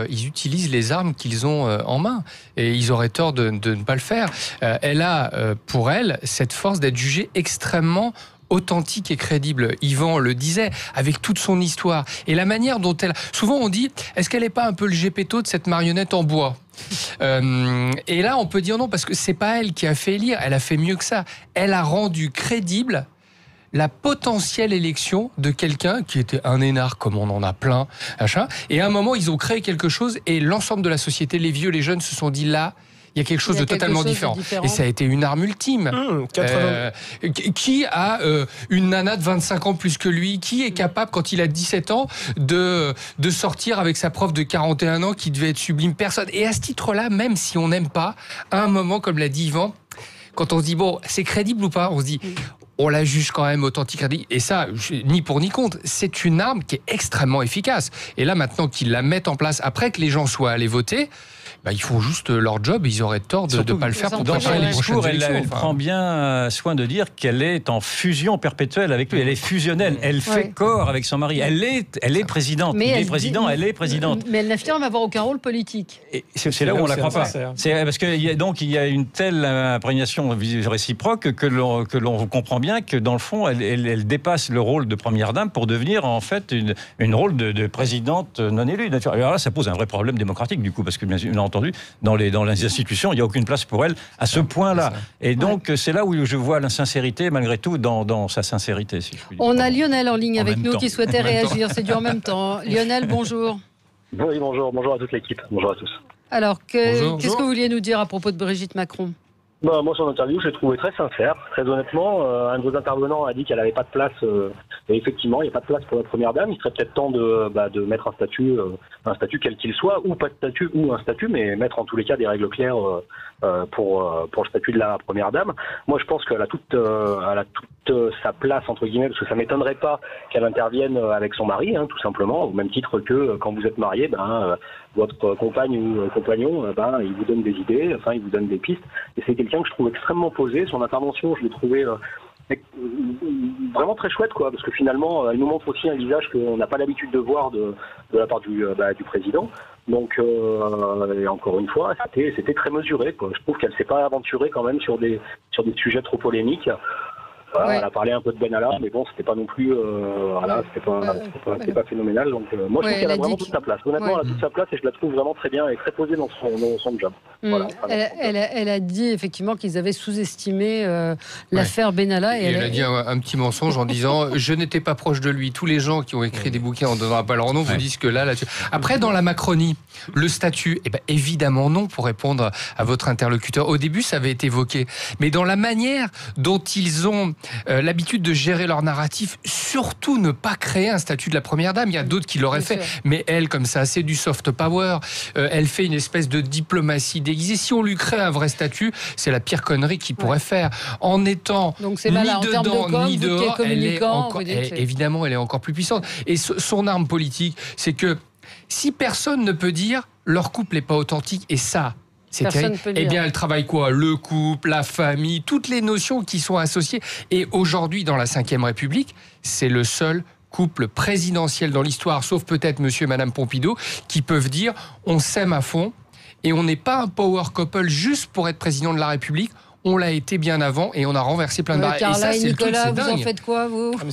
Ils utilisent les armes qu'ils ont en main. Et ils auraient tort de ne pas le faire. Elle a, pour elle, cette force d'être jugée extrêmement authentique et crédible. Yvan le disait, avec toute son histoire. Et la manière dont elle... Souvent, on dit, est-ce qu'elle n'est pas un peu le Gepetto de cette marionnette en bois ? Et là, on peut dire non, parce que c'est pas elle qui a fait élire. Elle a fait mieux que ça. Elle a rendu crédible la potentielle élection de quelqu'un qui était un énarque, comme on en a plein, machin. Et à un moment, ils ont créé quelque chose et l'ensemble de la société, les vieux, les jeunes, se sont dit là, il y a quelque chose de totalement différent. Et ça a été une arme ultime. 80. Qui a une nana de 25 ans plus que lui, qui est capable, quand il a 17 ans, de sortir avec sa prof de 41 ans qui devait être sublime personne. Et à ce titre-là, même si on n'aime pas, à un moment, comme l'a dit Yvan, quand on se dit, bon, c'est crédible ou pas, on se dit... on la juge quand même authentique. Et ça, ni pour ni contre, c'est une arme qui est extrêmement efficace. Et là, maintenant qu'ils la mettent en place, après que les gens soient allés voter, ils font juste leur job, ils auraient tort de ne pas le faire pour préparer les prochaines élections. Elle prend bien soin de dire qu'elle est en fusion perpétuelle avec lui. Elle est fusionnelle. Elle fait corps avec son mari. Elle est présidente. Il est président, elle est présidente. Mais elle n'affirme avoir aucun rôle politique. Et c'est là où on ne la croit pas. C'est parce qu'il y a une telle imprégnation réciproque que l'on comprend bien que dans le fond, elle dépasse le rôle de première dame pour devenir en fait une rôle de présidente non élue. Alors là, ça pose un vrai problème démocratique du coup, parce que bien sûr, entendu, dans les institutions, il n'y a aucune place pour elle à ce point-là. Et donc, c'est là où je vois l'insincérité, malgré tout, dans sa sincérité. Si je puis dire. On a Lionel en ligne avec nous qui souhaitait réagir. C'est dur en même temps. Lionel, bonjour. Oui, bonjour. Bonjour à toute l'équipe. Bonjour à tous. Alors, qu'est-ce que vous vouliez nous dire à propos de Brigitte Macron ? Moi, son interview, je l'ai trouvé très sincère. Très honnêtement, un de vos intervenants a dit qu'elle n'avait pas de place. Et effectivement, il n'y a pas de place pour la première dame. Il serait peut-être temps de mettre un statut quel qu'il soit, ou pas de statut, ou un statut, mais mettre en tous les cas des règles claires pour le statut de la première dame. Moi, je pense qu'elle a toute sa place, entre guillemets, parce que ça m'étonnerait pas qu'elle intervienne avec son mari, tout simplement, au même titre que quand vous êtes marié, votre compagne ou compagnon, il vous donne des idées, il vous donne des pistes. Et c'est quelqu'un que je trouve extrêmement posé. Son intervention, je l'ai trouvé vraiment très chouette, quoi, parce que finalement, elle nous montre aussi un visage qu'on n'a pas l'habitude de voir de la part du président. Donc, et encore une fois, c'était très mesuré, quoi. Je trouve qu'elle s'est pas aventurée quand même sur des sujets trop polémiques. Voilà, elle a parlé un peu de Benalla, mais bon, c'était pas non plus, c'était pas phénoménal. Donc, moi, je trouve qu'elle a vraiment toute sa place. Honnêtement, elle a toute sa place et je la trouve vraiment très bien et très posée dans son job. Voilà, elle a dit effectivement qu'ils avaient sous-estimé l'affaire Benalla. Et elle a dit un petit mensonge en disant je n'étais pas proche de lui. Tous les gens qui ont écrit des bouquins en donnant pas leur nom vous disent que là-dessus. Après, dans la Macronie, le statut, évidemment non, pour répondre à votre interlocuteur. Au début, ça avait été évoqué, mais dans la manière dont ils ont l'habitude de gérer leur narratif, surtout ne pas créer un statut de la première dame. Il y a d'autres qui l'auraient fait, mais elle, comme ça, c'est du soft power. Elle fait une espèce de diplomatie déguisée. Si on lui crée un vrai statut, c'est la pire connerie qu'il pourrait faire. En étant ni dedans ni dehors, elle est encore, évidemment, elle est encore plus puissante. Et son arme politique, c'est que si personne ne peut dire leur couple n'est pas authentique, et ça, c'est terrible. Eh bien, elle travaille quoi? Le couple, la famille, toutes les notions qui sont associées. Et aujourd'hui, dans la Ve République, c'est le seul couple présidentiel dans l'histoire, sauf peut-être monsieur et madame Pompidou, qui peuvent dire on s'aime à fond et on n'est pas un power couple juste pour être président de la République. On l'a été bien avant et on a renversé plein de barrières. Et ça, c'est Nicolas, vous en faites quoi, vous? Mais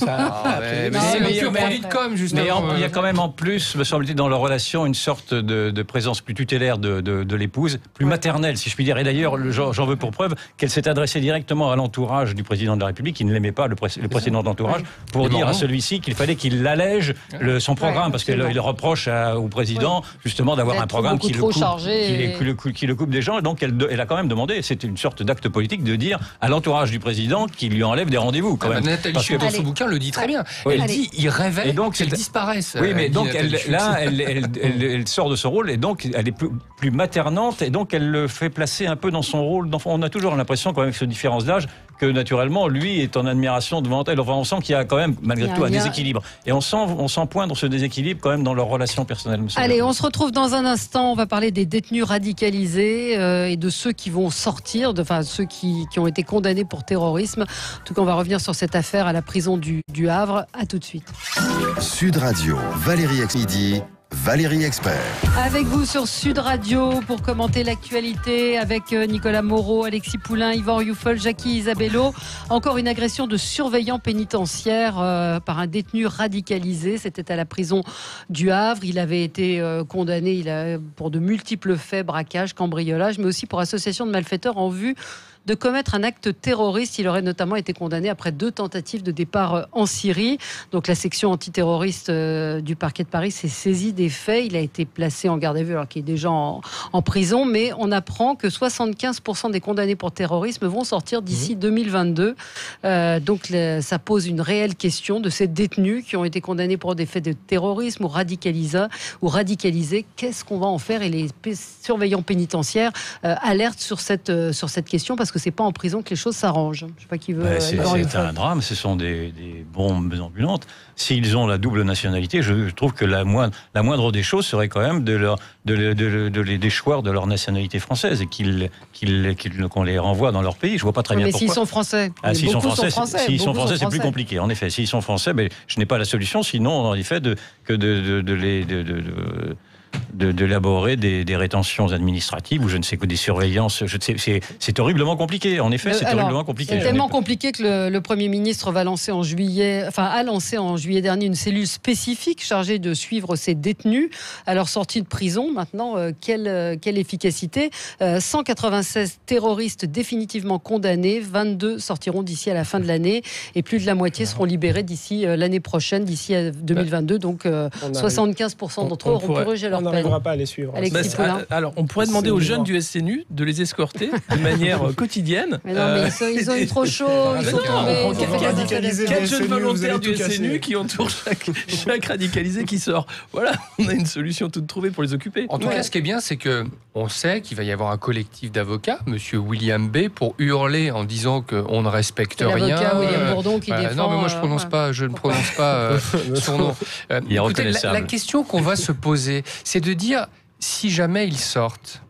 c'est le produit de com, justement. Mais il y a quand même en plus, me semble-t-il, dans leur relation, une sorte de présence plus tutélaire de l'épouse, plus maternelle, si je puis dire. Et d'ailleurs, j'en veux pour preuve qu'elle s'est adressée directement à l'entourage du président de la République, qui ne l'aimait pas, le précédent entourage, pour dire à celui-ci qu'il fallait qu'il allège son programme, parce qu'il reproche au président, justement, d'avoir un programme qui le coupe des gens. Et donc, elle a quand même demandé, c'était une sorte d'acte politique de dire à l'entourage du président qu'il lui enlève des rendez-vous. Quand même. Nathalie Chute, dans son bouquin, le dit très bien. Elle dit il rêvait qu'elle disparaisse. Oui, mais donc elle sort de ce rôle et donc elle est plus maternante et donc elle le fait placer un peu dans son rôle d'enfant. On a toujours l'impression, quand même, que cette différence d'âge, que naturellement, lui est en admiration devant elle. Enfin, on sent qu'il y a quand même, malgré tout, un déséquilibre. Et on sent poindre ce déséquilibre quand même dans leurs relations personnelles. Allez, on se retrouve dans un instant. On va parler des détenus radicalisés et de ceux qui vont sortir, ceux qui ont été condamnés pour terrorisme. En tout cas, on va revenir sur cette affaire à la prison du Havre. À tout de suite. Sud Radio, Valérie Midi. Valérie Expert. Avec vous sur Sud Radio pour commenter l'actualité avec Nicolas Moreau, Alexis Poulain, Yvan Rioufol, Jackie Isabello. Encore une agression de surveillant pénitentiaire par un détenu radicalisé. C'était à la prison du Havre. Il avait été condamné pour de multiples faits, braquage, cambriolage, mais aussi pour association de malfaiteurs en vue de commettre un acte terroriste. Il aurait notamment été condamné après 2 tentatives de départ en Syrie. Donc la section antiterroriste du parquet de Paris s'est saisie des faits. Il a été placé en garde à vue alors qu'il est déjà en prison. Mais on apprend que 75% des condamnés pour terrorisme vont sortir d'ici 2022. Donc ça pose une réelle question de ces détenus qui ont été condamnés pour des faits de terrorisme ou radicalisés. Qu'est-ce qu'on va en faire? Et les surveillants pénitentiaires alertent sur cette question parce que c'est pas en prison que les choses s'arrangent. Je sais pas qui veut. C'est un drame. Ce sont des bombes ambulantes. S'ils ont la double nationalité, je trouve que la moindre des choses serait quand même de les déchoir de leur nationalité française et qu'on les renvoie dans leur pays. Je vois pas très bien pourquoi. Mais s'ils sont français. S'ils sont français, c'est plus compliqué. En effet, s'ils sont français, mais je n'ai pas la solution. Sinon, en effet, d'élaborer des rétentions administratives ou je ne sais que des surveillances. C'est horriblement compliqué. En effet, horriblement compliqué. C'est tellement compliqué que le Premier ministre a lancé en juillet dernier une cellule spécifique chargée de suivre ces détenus à leur sortie de prison. Maintenant, quelle efficacité? 196 terroristes définitivement condamnés, 22 sortiront d'ici à la fin de l'année et plus de la moitié seront libérés d'ici l'année prochaine, d'ici à 2022. Donc 75% d'entre eux auront purgé leur on n'arrivera pas à les suivre. Alors, on pourrait demander aux jeunes du SNU de les escorter de manière quotidienne. Mais non, mais ils ont eu trop chaud. Ils sont tombés. 4 jeunes volontaires du SNU qui entourent chaque radicalisé qui sort. Voilà, on a une solution toute trouvée pour les occuper. En tout cas, ce qui est bien, c'est que on sait qu'il va y avoir un collectif d'avocats, Monsieur William B, pour hurler en disant qu'on ne respecte rien. L'avocat William Bourdon qui défend. Non, mais moi je ne prononce pas son nom. Écoutez, la question qu'on va se poser, c'est de dire, si jamais ils sortent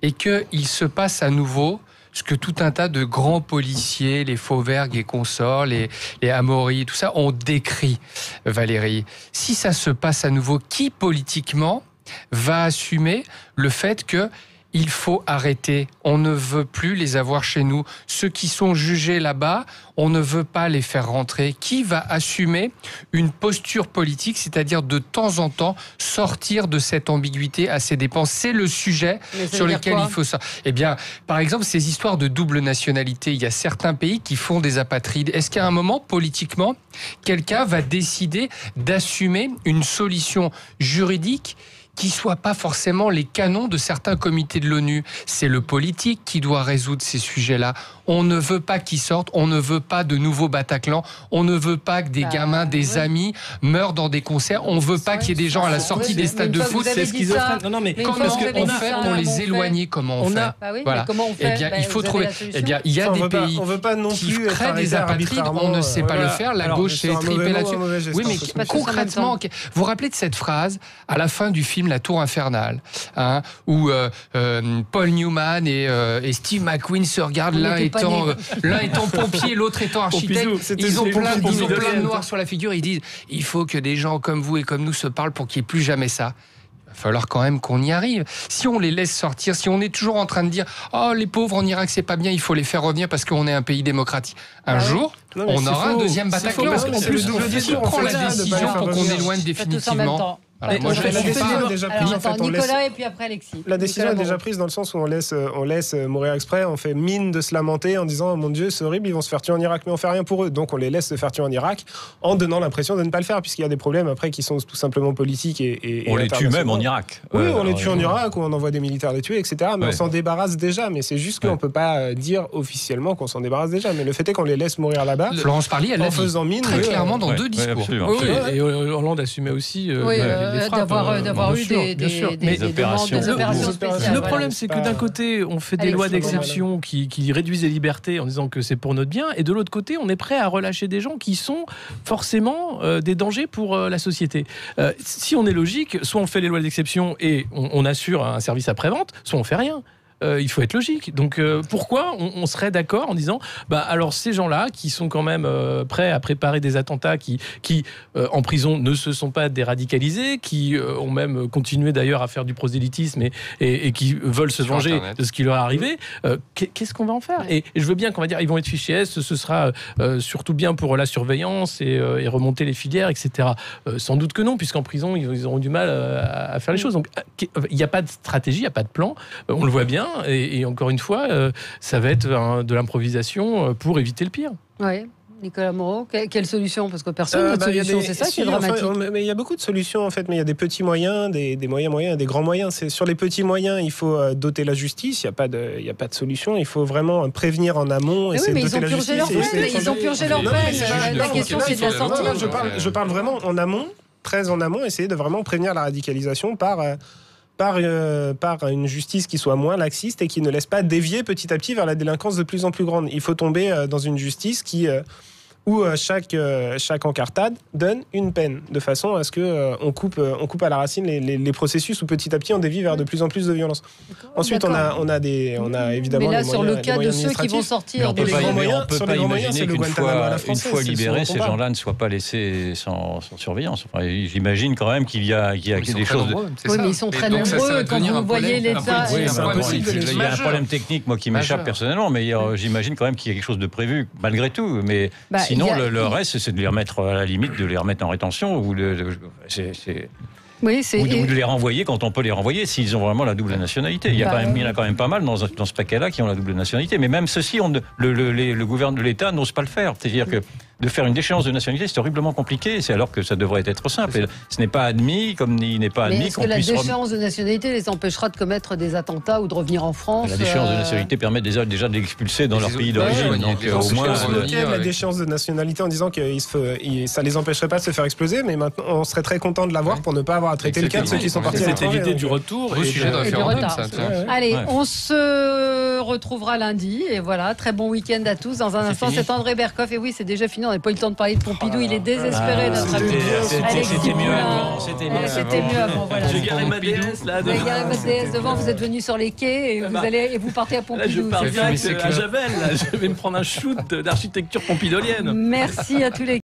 et qu'il se passe à nouveau ce que tout un tas de grands policiers, les Fauvergue et consorts, les Amaury, tout ça, ont décrit, Valérie. Si ça se passe à nouveau, qui politiquement va assumer le fait qu'il il faut arrêter. On ne veut plus les avoir chez nous. Ceux qui sont jugés là-bas, on ne veut pas les faire rentrer. Qui va assumer une posture politique, c'est-à-dire de temps en temps sortir de cette ambiguïté à ses dépens? C'est le sujet sur lequel il faut ça. Eh bien, par exemple, ces histoires de double nationalité, il y a certains pays qui font des apatrides. Est-ce qu'à un moment, politiquement, quelqu'un va décider d'assumer une solution juridique qui ne soit pas forcément les canons de certains comités de l'ONU? C'est le politique qui doit résoudre ces sujets-là. On ne veut pas qu'ils sortent, on ne veut pas de nouveaux Bataclan, on ne veut pas que des gamins, des amis meurent dans des concerts, on ne veut pas qu'il y ait des gens à la sortie des stades de foot. C'est schizophrène. Non, mais comment on fait pour les éloigner? Comment on fait? Voilà. Eh bien, il faut trouver. Eh bien, il y a des pays qui créent des apatrides, on ne sait pas le faire. La gauche s'est tripée là-dessus. Oui, mais concrètement, vous vous rappelez de cette phrase à la fin du film La Tour Infernale, où Paul Newman et Steve McQueen se regardent, l'un étant pompier, l'autre étant architecte. Ils ont plein de noir sur la figure. Ils disent, il faut que des gens comme vous et comme nous se parlent pour qu'il n'y ait plus jamais ça. Il va falloir quand même qu'on y arrive. Si on les laisse sortir, si on est toujours en train de dire « Oh, les pauvres en Irak, c'est pas bien, il faut les faire revenir parce qu'on est un pays démocratique. » Un jour, on aura un deuxième Bataclan. En plus, qui prend la décision pour qu'on éloigne définitivement? Alors, moi, Nicolas et puis après Alexis. La décision est déjà prise dans le sens où on laisse mourir exprès, on fait mine de se lamenter en disant oh mon Dieu c'est horrible, ils vont se faire tuer en Irak, mais on fait rien pour eux. Donc on les laisse se faire tuer en Irak en donnant l'impression de ne pas le faire, puisqu'il y a des problèmes après qui sont tout simplement politiques et on les tue même en Irak. Oui, on les tue en Irak, ou on envoie des militaires les tuer, etc. Mais on s'en débarrasse déjà. Mais c'est juste qu'on peut pas dire officiellement qu'on s'en débarrasse déjà. Mais le fait est qu'on les laisse mourir là-bas. Florence Parly, elle l'a dit très clairement dans 2 discours. Et Hollande assumait aussi d'avoir eu des opérations spéciales. Le problème, c'est que d'un côté, on fait des lois d'exception qui réduisent les libertés en disant que c'est pour notre bien, et de l'autre côté, on est prêt à relâcher des gens qui sont forcément des dangers pour la société. Si on est logique, soit on fait les lois d'exception et on assure un service après-vente, soit on fait rien. Il faut être logique. Donc pourquoi on serait d'accord en disant alors ces gens-là qui sont quand même prêts à préparer des attentats, qui en prison ne se sont pas déradicalisés, qui ont même continué d'ailleurs à faire du prosélytisme et qui veulent se venger de ce qui leur est arrivé, qu'est-ce qu'on va en faire? Et je veux bien qu'on va dire ils vont être fichés S, ce sera surtout bien pour la surveillance et remonter les filières, etc. Sans doute que non, puisqu'en prison ils auront du mal à faire les choses. Donc il n'y a pas de stratégie, il n'y a pas de plan, on le voit bien. Et encore une fois, ça va être de l'improvisation pour éviter le pire. Oui. Nicolas Moreau, quelle solution? Parce que personne n'a de solution, c'est ça qui est dramatique. Mais il y a beaucoup de solutions en fait, mais il y a des petits moyens, des moyens moyens et des grands moyens. Sur les petits moyens, il faut doter la justice, il n'y a pas de solution, il faut vraiment prévenir en amont. Mais ils ont purgé leur peine, ils ont purgé leur peine. La question c'est de la sortir. Je parle vraiment en amont, très en amont, essayer de vraiment prévenir la radicalisation par une justice qui soit moins laxiste et qui ne laisse pas dévier petit à petit vers la délinquance de plus en plus grande. Il faut tomber dans une justice où chaque encartade donne une peine, de façon à ce qu'on coupe à la racine les processus où petit à petit on dévie vers de plus en plus de violence. Ensuite, on a évidemment. Mais là, sur le cas de ceux qui vont sortir, on ne peut pas imaginer qu'une fois libérés, ces gens-là ne soient pas laissés sans surveillance. Enfin, j'imagine quand même qu'il y a des choses. Oui, mais ils sont très nombreux. Quand vous voyez l'État, c'est impossible. Il y a un problème technique, moi, qui m'échappe personnellement, mais j'imagine quand même qu'il y a quelque chose de prévu, malgré tout. Mais sinon, le reste, c'est de les remettre, à la limite, de les remettre en rétention ou de les renvoyer quand on peut les renvoyer, s'ils ont vraiment la double nationalité. Il y en a quand même pas mal dans ce paquet-là qui ont la double nationalité. Mais même ceux-ci, le gouvernement de l'État n'ose pas le faire. C'est-à-dire que de faire une déchéance de nationalité, c'est horriblement compliqué. C'est alors que ça devrait être simple. Et ce n'est pas admis, comme il n'est pas admis qu'on puisse... Est-ce que la déchéance de nationalité les empêchera de commettre des attentats ou de revenir en France? La déchéance de nationalité permet déjà de les expulser dans leur pays d'origine. Donc au moins... la déchéance de nationalité en disant que ça les empêcherait pas de se faire exploser, mais maintenant on serait très content de l'avoir pour ne pas avoir à traiter le cas de ceux qui sont partis à l'étranger. C'est éviter du retour et du retard. Allez, on se retrouvera lundi. Et voilà, très bon week-end à tous. Dans un instant, c'est André Berkoff. Et oui, c'est déjà fini. On n'a pas eu le temps de parler de Pompidou. Il est désespéré, notre ami. C'était mieux avant. C'était mieux avant. Voilà. J'ai garé ma DS là devant. J'ai garé ma DS devant. Vous êtes venu sur les quais et vous partez à Pompidou. Là, je pars direct à Javel. Je vais me prendre un shoot d'architecture pompidolienne. Merci à tous les